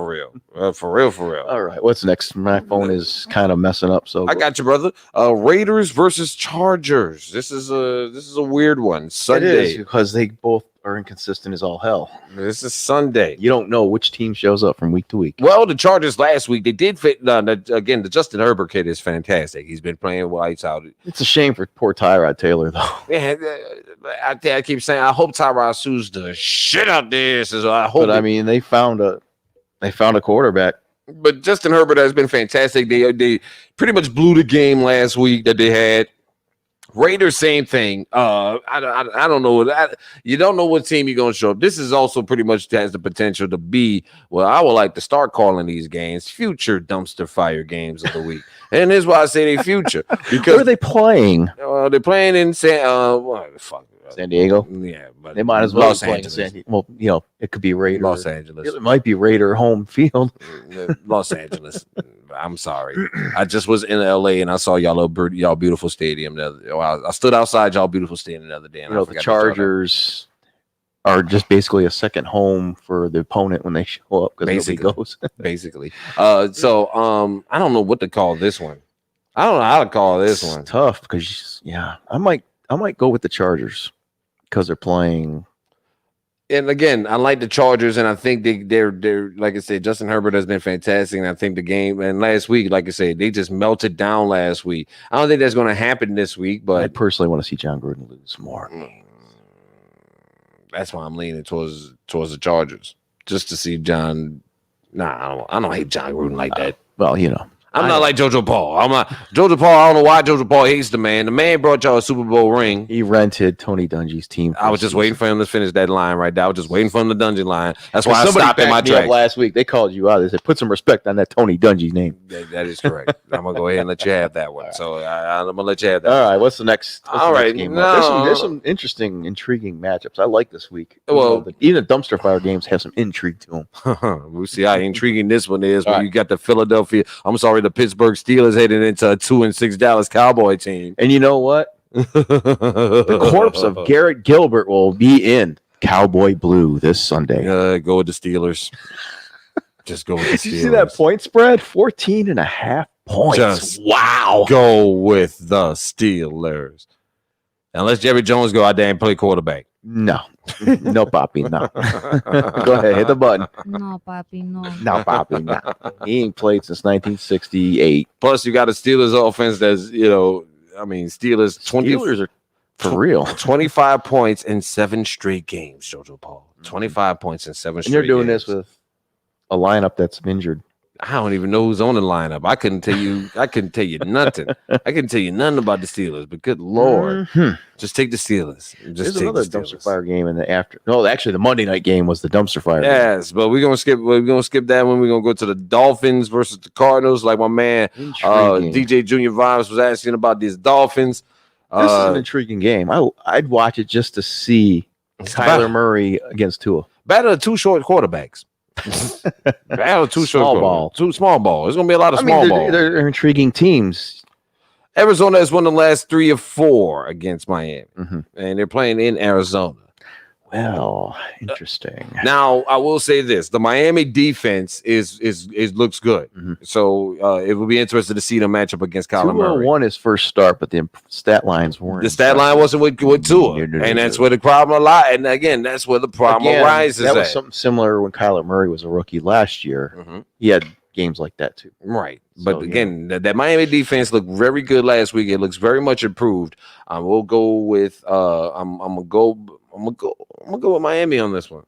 All right, what's next? My phone is kind of messing up. So I got you, brother. Raiders versus Chargers. This is a weird one. Sunday, it is because they both are inconsistent as all hell. This is Sunday. You don't know which team shows up from week to week. Well, the Chargers last week, they did fit. Again, the Justin Herbert kid is fantastic. He's been playing lights out. It's a shame for poor Tyrod Taylor, though. Yeah, I keep saying, I hope Tyrod sues the shit out this. So I hope. But I mean, they found a quarterback. But Justin Herbert has been fantastic. They pretty much blew the game last week that they had Raiders, same thing. I don't know. You don't know what team you're going to show up. This is also pretty much has the potential to be, well, I would like to start calling these games future dumpster fire games of the week. And here's why I say they future. Because Where are they playing? they're playing in San Diego. Yeah, but They might as well Los be playing in Angeles. San Diego. Well, it could be Raider. Los Angeles. It might be Raider home field. Los Angeles. I'm sorry. I just was in LA and I saw y'all beautiful stadium. I stood outside y'all beautiful stadium the other day. And The Chargers are just basically a second home for the opponent when they show up because nobody goes. Basically. So I don't know what to call this one. I don't know how to call this one. Tough because I might go with the Chargers because they're playing. And again, I like the Chargers, and I think they're like I said, Justin Herbert has been fantastic. And I think the game and last week, like I said, they just melted down last week. I don't think that's going to happen this week, but I personally want to see John Gruden lose more. That's why I'm leaning towards the Chargers, just to see John. Nah, I don't hate John Gruden like that. Well, I'm not like Jojo Paul. I'm not Jojo Paul. I don't know why Jojo Paul hates the man. The man brought y'all a Super Bowl ring. He rented Tony Dungy's team. I was just waiting for him to finish that line right there. I was just waiting for him to Dungy line. That's why I stopped in my tracks. Last week they called you out. They said put some respect on that Tony Dungy name. That is correct. I'm gonna go ahead and let you have that one. So I'm gonna let you have that. All right. What's the next? Game? No. There's some interesting, intriguing matchups. I like this week. Well, even the dumpster fire games have some intrigue to them. We'll see how intriguing this one is. When you got the the Pittsburgh Steelers heading into a 2-6 Dallas Cowboy team. And you know what? The corpse of Garrett Gilbert will be in Cowboy Blue this Sunday. Go with the Steelers. Just go with the Steelers. Did you see that point spread? 14.5 points. Wow. Go with the Steelers. Unless Jerry Jones go out there and play quarterback. No, Papi, no. Go ahead, hit the button. No, Papi, no. No, Papi, no. He ain't played since 1968. Plus, you got a Steelers offense that's, Steelers are for real. 25 points in 7 straight games, Jojo Paul. 25 points in 7 straight games. And you're doing this with a lineup that's injured. I don't even know who's on the lineup. I couldn't tell you nothing. I couldn't tell you nothing about the Steelers, but good Lord. Just take the Steelers. There's another dumpster fire game in the after. No, actually the Monday night game was the dumpster fire. Yes, but we're gonna skip that one. We're gonna go to the Dolphins versus the Cardinals. Like my man DJ Junior Vibes was asking about these Dolphins. This is an intriguing game. I'd watch it just to see Kyler Murray against Tua. Battle of 2 short quarterbacks. Battle 2 short ball. 2 small ball. It's gonna be a lot of small ball. They're intriguing teams. Arizona has won the last 3 or 4 against Miami, and they're playing in Arizona. Well, interesting. Now, I will say this: the Miami defense is looks good. So it will be interesting to see them match up against Kyler Murray. Won his first start, but the stat lines weren't. The stat line wasn't with Tua, and that's where the problem lies. And again, that's where the problem arises. That was something similar when Kyler Murray was a rookie last year. He had games like that too. Right. But again, that Miami defense looked very good last week. It looks very much improved. We'll go with I'm gonna go with Miami on this one.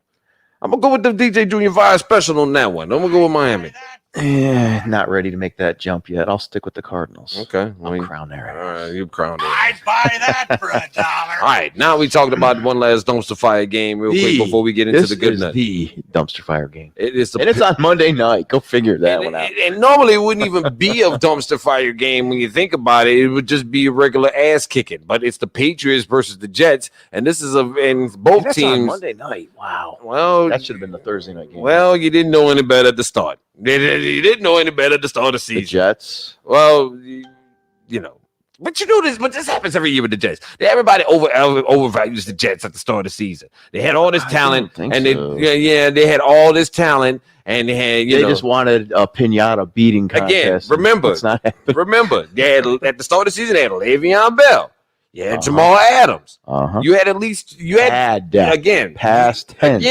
I'm gonna go with the DJ Junior Vibe special on that one. I'm gonna go with Miami. Not ready to make that jump yet. I'll stick with the Cardinals. Okay. I'll crown there. All right, you crowned it. I'd buy that for $1. All right, now we talked about one last dumpster fire game real quick before we get into the good nut. The dumpster fire game. It's on Monday night. Go figure that one out. And normally it wouldn't even be a dumpster fire game when you think about it. It would just be a regular ass kicking. But it's the Patriots versus the Jets, and this is both teams on Monday night. Wow. Well, that should have been the Thursday night game. Well, you didn't know any better at the start. You didn't know any better at the start of the season. The Jets. Well, but this happens every year with the Jets. Everybody overvalues the Jets at the start of the season. They had all this talent, and they had all this talent, and they just wanted a pinata beating contest. Again, remember, they had at the start of the season they had Le'Veon Bell, you had Jamal Adams, you had past tense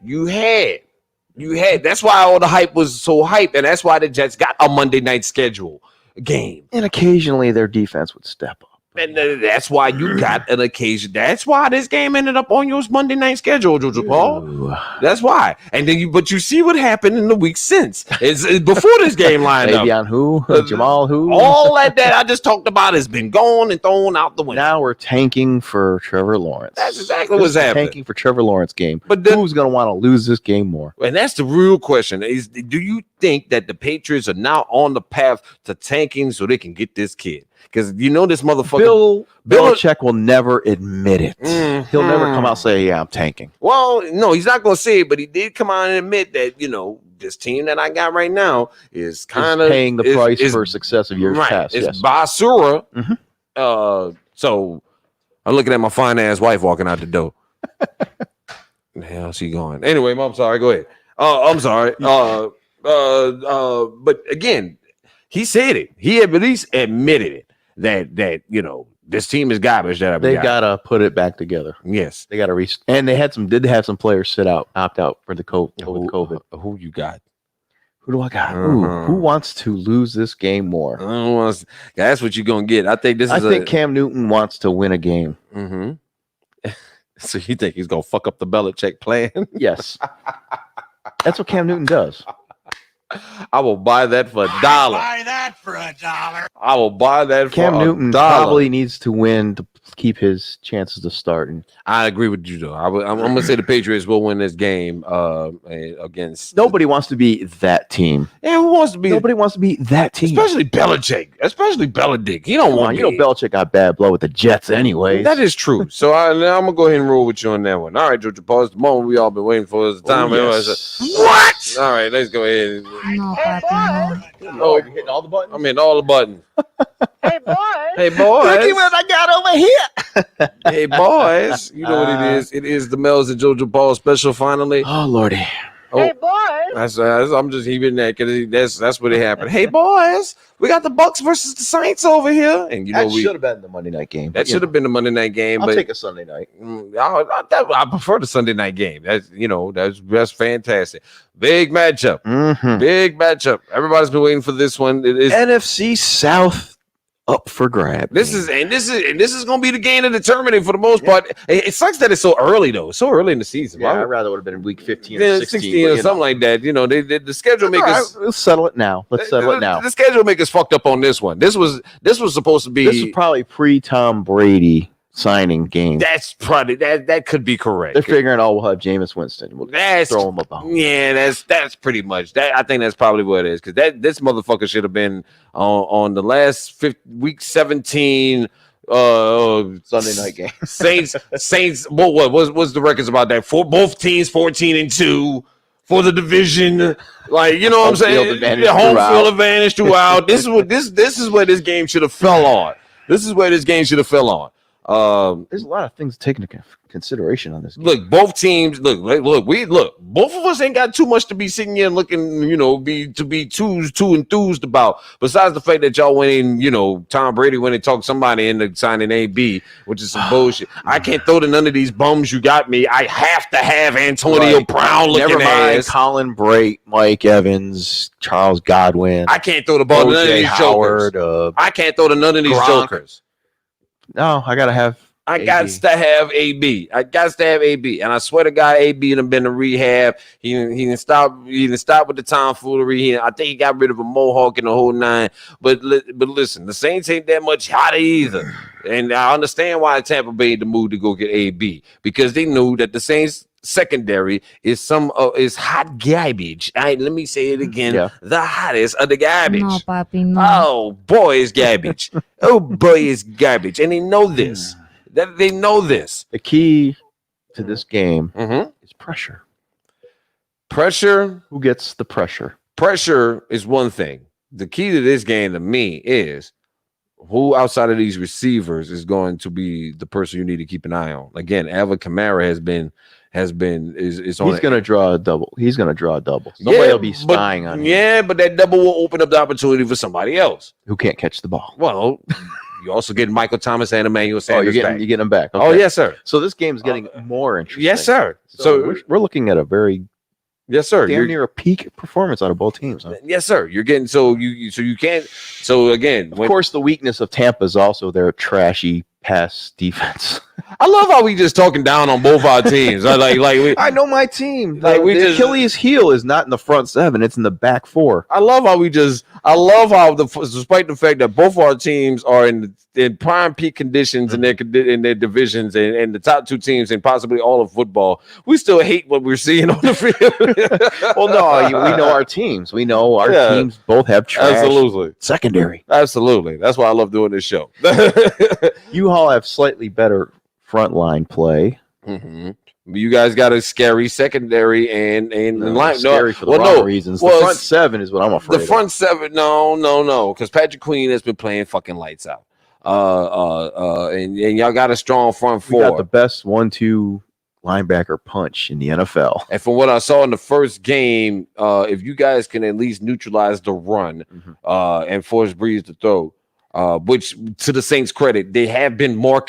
you had. That's why all the hype was so hype, and that's why the Jets got a Monday night schedule game. And occasionally their defense would step up. And that's why you got an occasion. That's why this game ended up on your Monday night schedule, Jojo Paul. Ooh. That's why. And then but you see what happened in the week since. It's before this game lined up. Le'Veon who? Jamal who? All that I just talked about has been gone and thrown out the window. Now we're tanking for Trevor Lawrence. That's exactly what's happening. Tanking for Trevor Lawrence game. But then, who's going to want to lose this game more? And that's the real question: is do you think that the Patriots are now on the path to tanking so they can get this kid? Because you know this motherfucker Bill Belichick will never admit it. He'll never come out and say, "Yeah, I'm tanking." Well, no, he's not going to say it, but he did come out and admit that this team that I got right now is kind of paying the price for success of years past. It's basura. Mm-hmm. So I'm looking at my fine ass wife walking out the door. The hell she going? Anyway, I'm sorry. Go ahead. I'm sorry. But again, he said it. He at least admitted it that this team is garbage. They gotta put it back together. Yes, they gotta and they did have some players opt out for the COVID. Who you got? Who do I got? Who wants to lose this game more? That's what you're gonna get. I think Cam Newton wants to win a game. Mm-hmm. So you think he's gonna fuck up the Belichick plan? Yes, that's what Cam Newton does. I will buy that for $1. Buy that for $1. I will buy that for Cam Newton probably needs to win to keep his chances to start. And I agree with you, though. I'm going to say the Patriots will win this game against. Nobody wants to be that team. Yeah, who wants to be? Nobody wants to be that team. Especially Belichick. Especially Belichick. He don't want. Belichick got bad blood with the Jets, anyways. That is true. So I'm going to go ahead and roll with you on that one. All right, Jojo Paul. The moment we all been waiting for is the time. Yes. What? All right, let's go ahead. No, Papi, Oh, you're hitting all the buttons? I'm hitting all the buttons. Hey, boys. Hey, boys. Look at what I got over here. Hey, boys. You know what it is. It is the Melz and Jojo Paul special finally. Oh, Lordy. Hey, boys. I'm just heaving that because that's what it happened. Hey, boys, we got the Bucks versus the Saints over here, and that should have been the Monday night game. That should have been the Monday night game. I'll but take a Sunday night. I prefer the Sunday night game. That's fantastic. Big matchup. Mm-hmm. Big matchup. Everybody's been waiting for this one. It is NFC South up for grab. This is going to be the game to determine it for the most part. It sucks that it's so early though. So early in the season. Yeah, I'd rather would have been in week 15 or 16 or something like that. The schedule makers. Let's settle it now. The schedule makers fucked up on this one. This was supposed to be. This is probably pre-Tom Brady signing game. That's probably that could be correct. They're figuring, we'll have Jameis Winston. We'll throw him a bone. Yeah, that's pretty much that. I think that's probably what it is because this motherfucker should have been on the last week 17 Sunday night game. Saints. What was the records about that? For both teams 14-2 for the division. Like, you know what I'm saying? Home field advantage throughout. This is where this game should have fell on. This is where this game should have fell on. There's a lot of things to take into consideration on this game. Look, both teams. Look. Both of us ain't got too much to be sitting here looking. Be too enthused about. Besides the fact that y'all went in. Tom Brady went and talked somebody into signing AB, which is some bullshit. I can't throw to none of these bums you got me. I have to have Antonio Brown looking Never mind ass. Colin Brake, Mike Evans, Charles Godwin. I can't throw the ball to none of these Howard, jokers. I can't throw to none of these Gronk. jokers. No, I gotta have. I got to have AB. And I swear to God, AB done been to rehab. He didn't stop with the tomfoolery. I think he got rid of a mohawk in the whole nine. But listen, the Saints ain't that much hotter either. And I understand why Tampa Bay in the mood to go get AB because they knew that the Saints secondary is hot garbage. All right, let me say it again. Yeah. The hottest of the garbage. No, Papi, no. Oh boy, it's garbage. And they know this. That they know this. The key to this game is pressure. Pressure. Who gets the pressure? Pressure is one thing. The key to this game to me is who outside of these receivers is going to be the person you need to keep an eye on. Again, Alvin Kamara is on. He's going to draw a double. Nobody will be spying on him. Yeah, but that double will open up the opportunity for somebody else who can't catch the ball. Well, you also get Michael Thomas and Emmanuel Sanders you're getting them back. Okay. Oh, yes, sir. So this game's getting more interesting. Yes, sir. So we're looking at a very Yes, sir. Damn near a peak performance out of both teams. Huh? Yes, sir. You're getting so you can't. So again, Of course, the weakness of Tampa is also their trashy pass defense. I love how we just talking down on both our teams. I know my team. The Achilles heel is not in the front seven; it's in the back four. I love how despite the fact that both our teams are in prime peak conditions in their divisions and the top two teams and possibly all of football, we still hate what we're seeing on the field. Well, no, we know our teams. We know our teams both have trash. Absolutely. Secondary. Absolutely. That's why I love doing this show. You all have slightly better frontline play. Mm-hmm. You guys got a scary secondary and line. Scary for the wrong reasons. The front seven is what I'm afraid of. The front seven, no, because Patrick Queen has been playing fucking lights out. And y'all got a strong front four. We got the best 1-2 linebacker punch in the NFL. And from what I saw in the first game, if you guys can at least neutralize the run and force Brees to throw, which to the Saints' credit, they have been more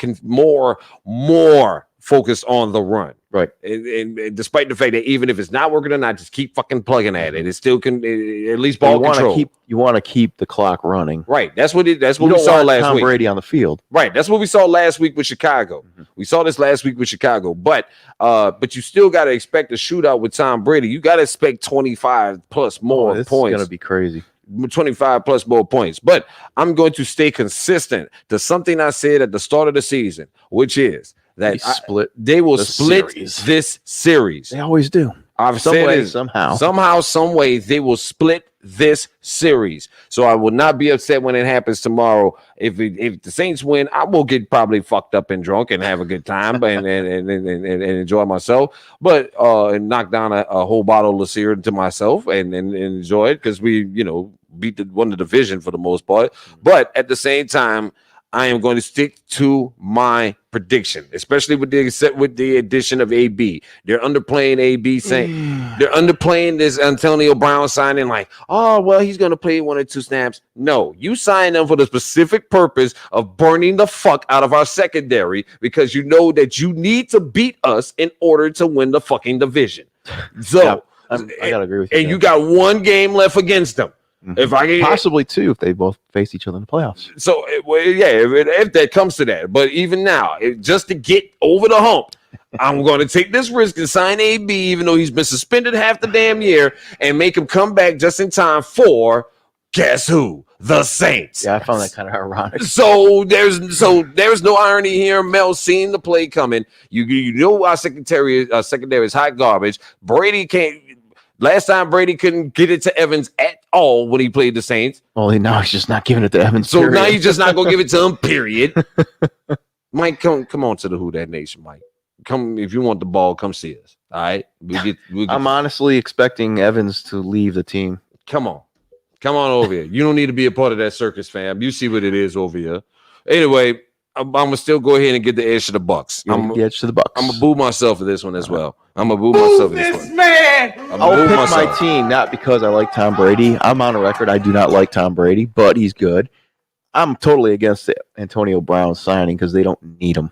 focused on the run. Right. And despite the fact that even if it's not working or not, just keep fucking plugging at it. It still can at least ball control. You want to keep the clock running. Right. That's what we saw last week. Tom Brady on the field. Right. That's what we saw last week with Chicago. We saw this last week with Chicago. But you still got to expect a shootout with Tom Brady. You got to expect 25 plus more this points. It's going to be crazy. 25 plus more points. But I'm going to stay consistent to something I said at the start of the season, which is that they will split this series. They always do. I've said it somehow, some way they will split this series. So I will not be upset when it happens tomorrow. If the Saints win, I will get probably fucked up and drunk and have a good time and enjoy myself. But and knock down a whole bottle of Sear to myself and enjoy it because we won the division for the most part. But at the same time, I am going to stick to my prediction, especially with the addition of AB. They're underplaying AB, saying they're underplaying this Antonio Brown signing like, oh, well, he's going to play 1 or 2 snaps. No, you signed them for the specific purpose of burning the fuck out of our secondary because you know that you need to beat us in order to win the fucking division. So I got to agree with you. And you got 1 game left against them. If I can, possibly 2 if they both face each other in the playoffs. So if that comes to that, but even now, just to get over the hump, I'm going to take this risk and sign AB, even though he's been suspended half the damn year, and make him come back just in time for guess who? The Saints. Yeah, I found that kind of ironic. So there's no irony here. Mel seen the play coming. You know our secondary is hot garbage. Brady can't. Last time Brady couldn't get it to Evans at all when he played the Saints. Well, now he's just not giving it to Evans. So now he's just not gonna give it to him. Period. Mike, come on to the Who Dat Nation, Mike. Come if you want the ball, come see us. All right. I'm honestly expecting Evans to leave the team. Come on over here. You don't need to be a part of that circus, fam. You see what it is over here. Anyway, I'm gonna still go ahead and get the edge to the Bucks. I'm gonna boo myself for this one as well. I'm gonna boo myself for this one. I'll pick my team not because I like Tom Brady. I'm on a record. I do not like Tom Brady, but he's good. I'm totally against the Antonio Brown signing because they don't need him.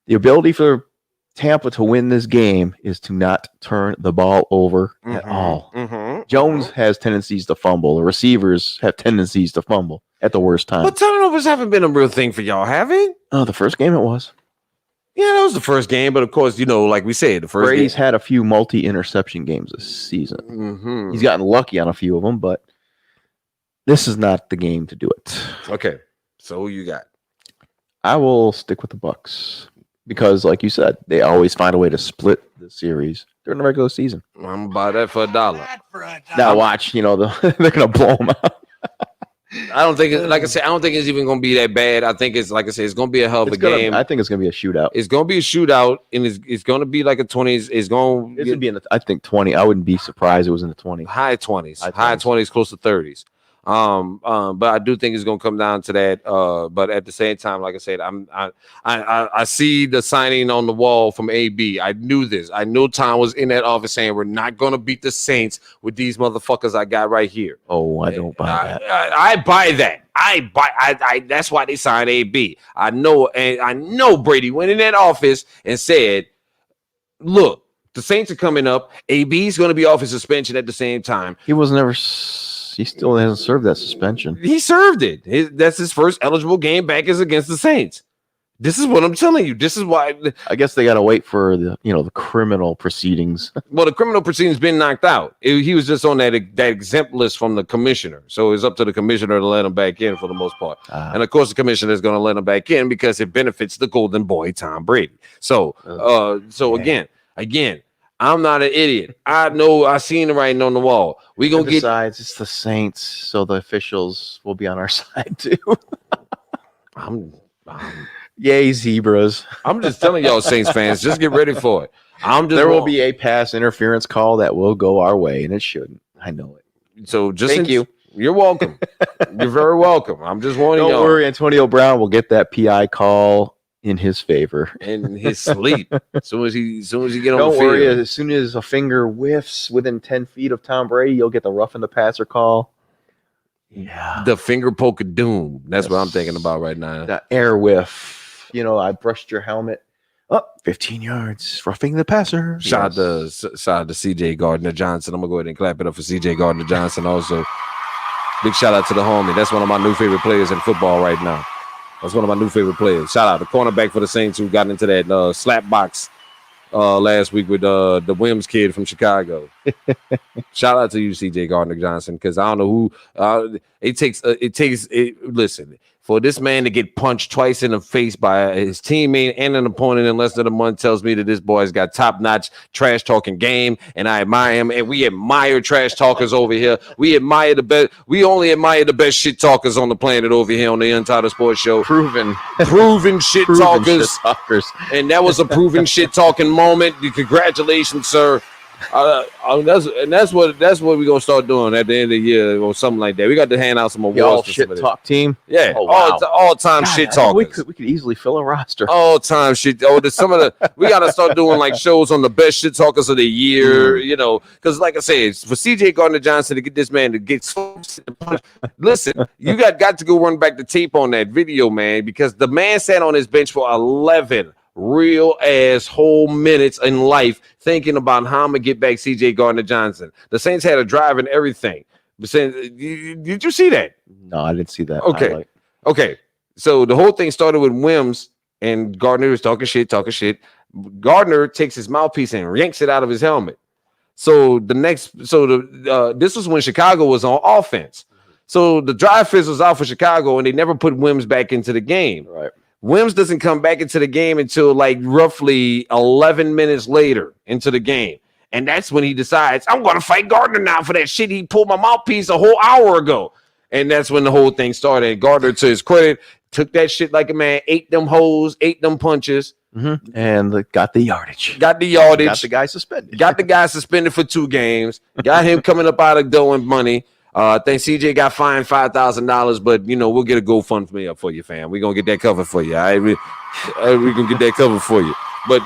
The ability for Tampa to win this game is to not turn the ball over at all. Jones has tendencies to fumble. The receivers have tendencies to fumble at the worst time. But turnovers haven't been a real thing for y'all, have it? Oh, the first game it was. Yeah, that was the first game, but of course, like we said, the first Brady's had a few multi-interception games this season. He's gotten lucky on a few of them, but this is not the game to do it. Okay, so who you got? I will stick with the Bucks because, like you said, they always find a way to split the series during the regular season. I'm gonna buy that for $1. Now watch, they're gonna blow them out. I don't think, like I said, I don't think it's even going to be that bad. I think it's, like I said, it's going to be a hell of a game. I think it's going to be a shootout. It's going to be a shootout, and it's going to be like a 20s. It's going to be I think 20. I wouldn't be surprised it was in the 20s. High 20s, close to 30s. But I do think it's going to come down to that. But at the same time, like I said, I see the signing on the wall from AB. I knew this. I knew Tom was in that office saying we're not going to beat the Saints with these motherfuckers I got right here. Oh, I don't buy that. I buy that. I that's why they signed AB. I know Brady went in that office and said, "Look, The Saints are coming up. AB's going to be off his suspension at the same time. He was never. He still hasn't served that suspension. He served it. That's his first eligible game back is against the Saints. This is what I'm telling you. This is why. I guess they got to wait for the criminal proceedings. Well, the criminal proceedings been knocked out. He was just on that exempt list from the commissioner. So it's up to the commissioner to let him back in for the most part. And of course, the commissioner is going to let him back in because it benefits the golden boy, Tom Brady. So, again, I'm not an idiot. I know. I seen the writing on the wall. We gonna get. Besides, it's the Saints, so the officials will be on our side too. Yay, zebras! I'm just telling y'all, Saints fans, just get ready for it. There will be a pass interference call that will go our way, and it shouldn't. I know it. So just thank you. You're welcome. You're very welcome. I'm just warning y'all. Don't worry, Antonio Brown will get that PI call in his favor. In his sleep. As soon as he get on Don't the field. worry, as soon as a finger whiffs within 10 feet of Tom Brady, you'll get the roughing the passer call. Yeah. The finger poke of doom. That's what I'm thinking about right now. The air whiff. I brushed your helmet. 15 yards, roughing the passer. Shout out to CJ Gardner-Johnson. I'm going to go ahead and clap it up for CJ Gardner-Johnson also. Big shout out to the homie. That's one of my new favorite players in football right now. That's one of my new favorite players. Shout out the cornerback for the Saints who got into that slap box last week with the Wims kid from Chicago. Shout out to you, CJ Gardner-Johnson, because I don't know who listen, for this man to get punched twice in the face by his teammate and an opponent in less than a month tells me that this boy's got top-notch trash talking game, and I admire him. And we admire trash talkers over here. We only admire the best shit talkers on the planet over here on the Untitled Sports Show. Proven shit talkers. And that was a proven shit talking moment. Congratulations, sir. That's what we're gonna start doing at the end of the year or something like that. We got to hand out some awards. Y'all shit talk team. Yeah, all time shit talkers. We could easily fill a roster. All time shit. We got to start doing like shows on the best shit talkers of the year. Because like I said, for CJ Gardner-Johnson to get this man to get listen, you got to go run back the tape on that video, man, because the man sat on his bench for 11 real ass whole minutes in life thinking about how I'm gonna get back CJ Gardner-Johnson. The Saints had a drive and everything. Did you see that? No, I didn't see that. Okay. So the whole thing started with Wims and Gardner was talking shit. Gardner takes his mouthpiece and yanks it out of his helmet. This was when Chicago was on offense. So the drive fizzles out for Chicago and they never put Wims back into the game. Right. Wims doesn't come back into the game until like roughly 11 minutes later into the game. And that's when he decides, I'm going to fight Gardner now for that shit. He pulled my mouthpiece a whole hour ago. And that's when the whole thing started. And Gardner, to his credit, took that shit like a man, ate them hoes, ate them punches. Mm-hmm. And got the yardage. Got the guy suspended. Got the guy suspended for 2 games. Got him coming up out of dough and money. I think CJ got fined $5,000, but we'll get a GoFundMe up for you, fam. We're gonna get that covered for you. We're gonna get that covered for you. But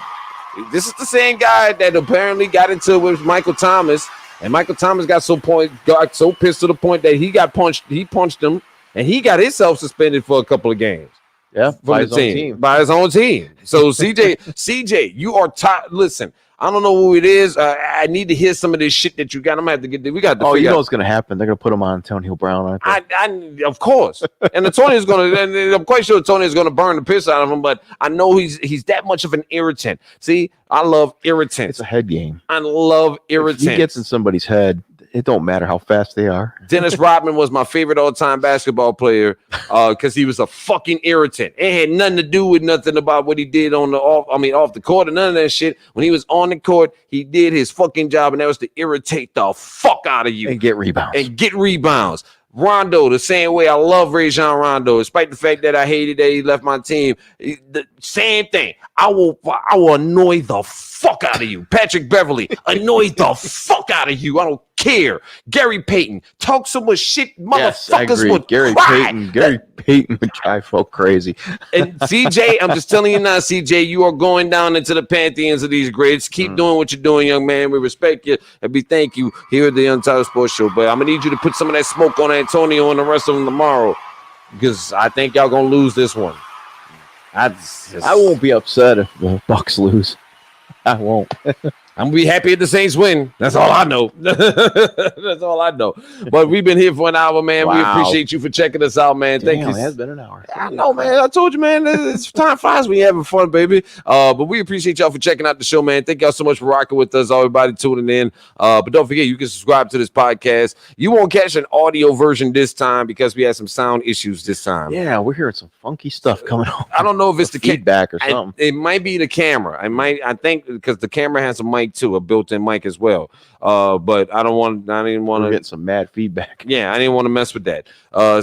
this is the same guy that apparently got into it with Michael Thomas, and Michael Thomas got so pissed to the point that he got punched. He punched him, and he got himself suspended for a couple of games. Yeah, by his own team. So CJ, you are top. Listen. I don't know who it is. I need to hear some of this shit that you got. I'm gonna have to get. We got. You know what's gonna happen? They're gonna put him on Antonio Brown, aren't they? Of course. And Antonio's gonna. And I'm quite sure Antonio's gonna burn the piss out of him. But I know he's that much of an irritant. See, I love irritants. It's a head game. I love irritants. If he gets in somebody's head, it don't matter how fast they are. Dennis Rodman was my favorite all-time basketball player because he was a fucking irritant. It had nothing to do with nothing about what he did off the court and none of that shit. When he was on the court, he did his fucking job, and that was to irritate the fuck out of you. And get rebounds. Rondo, the same way I love Rajon Rondo, despite the fact that I hated that he left my team. The same thing. I will annoy the fuck out of you. Patrick Beverly, annoy the fuck out of you. I don't care. Gary Payton, talk so much shit, motherfuckers would Gary Payton would drive folk crazy. And CJ, I'm just telling you now, CJ, you are going down into the pantheons of these greats. Keep doing what you're doing, young man. We respect you and we thank you here at the Untitled Sports Show. But I'm gonna need you to put some of that smoke on Antonio and the rest of them tomorrow, because I think y'all gonna lose this one. I won't be upset if the Bucks lose. I won't. I'm gonna be happy if the Saints win. That's all I know. That's all I know. But we've been here for an hour, man. We Wow. appreciate you for checking us out, man. Thank you. It has been an hour. I know, man. I told you, man. It's time flies when you're having fun, baby. But we appreciate y'all for checking out the show, man. Thank y'all so much for rocking with us, everybody tuning in. But don't forget, you can subscribe to this podcast. You won't catch an audio version this time because we had some sound issues this time. Yeah, we're hearing some funky stuff coming on. I don't know if it's the feedback or something. It might be the camera. I think because the camera has a mic too, a built-in mic as well. But I didn't want to get some mad feedback. Yeah, I didn't want to mess with that.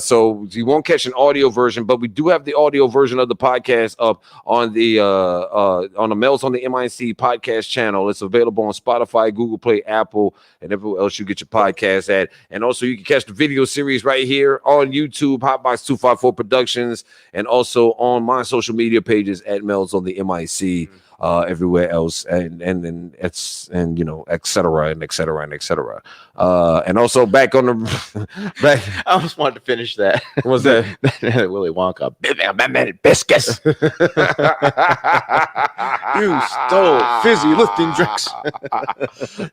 So you won't catch an audio version, but we do have the audio version of the podcast up on the Melz on the MIC podcast channel. It's available on Spotify, Google Play, Apple, and everywhere else you get your podcast at. And also you can catch the video series right here on YouTube, Hotbox 254 Productions, and also on my social media pages at Melz on the MIC. Everywhere else, and you know, et cetera. And also back on the back. I just wanted to finish that. What was that? Willy Wonka. Biscuits. You stole fizzy lifting drinks.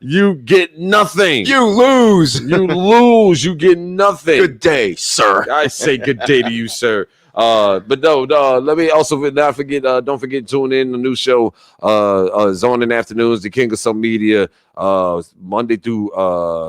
You get nothing. You lose. You lose. You get nothing. Good day, sir. I say good day to you, sir. But no, let me also not forget, don't forget to tune in the new show, Zone in Afternoons, the King of Some Media, Monday through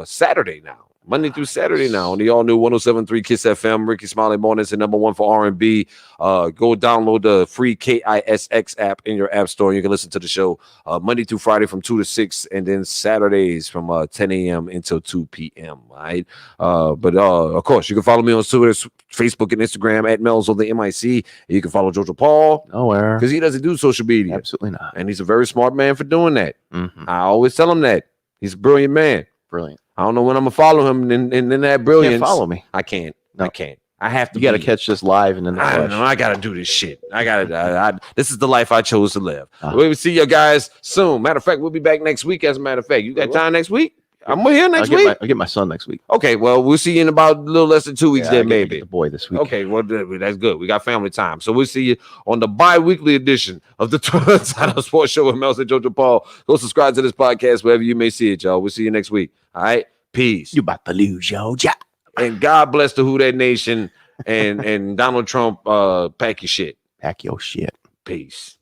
Saturday now. Monday through Saturday now on the all-new 107.3 Kiss FM. Ricky Smiley Mornings, the number one for R&B. Go download the free KISX app in your app store. You can listen to the show Monday through Friday from 2 to 6, and then Saturdays from 10 a.m. until 2 p.m. All right? But of course, you can follow me on Twitter, Facebook, and Instagram at Melz on the MIC. And you can follow Jojo Paul. Nowhere. Because he doesn't do social media. Absolutely not. And he's a very smart man for doing that. Mm-hmm. I always tell him that. He's a brilliant man. Brilliant. I don't know when I'm gonna follow him in that brilliance. You can't follow me. I can't. No. I can't. I have to. You got to catch this live and then the I don't flesh. know. I gotta do this shit. I gotta. This is the life I chose to live. Uh-huh. We'll see you guys soon. Matter of fact, we'll be back next week. As a matter of fact, you got time next week? I'm here next week. I'll get my son next week. Okay, well, we'll see you in about a little less than 2 weeks. Then maybe the boy this week. Okay, well, that's good. We got family time, so we'll see you on the bi-weekly edition of the Untitled Sports Show with Melz and Jojo Paul. Go subscribe to this podcast wherever you may see it, y'all. We'll see you next week. All right, peace. You about to lose, yo. And God bless the Who That Nation and Donald Trump. Pack your shit. Pack your shit. Peace.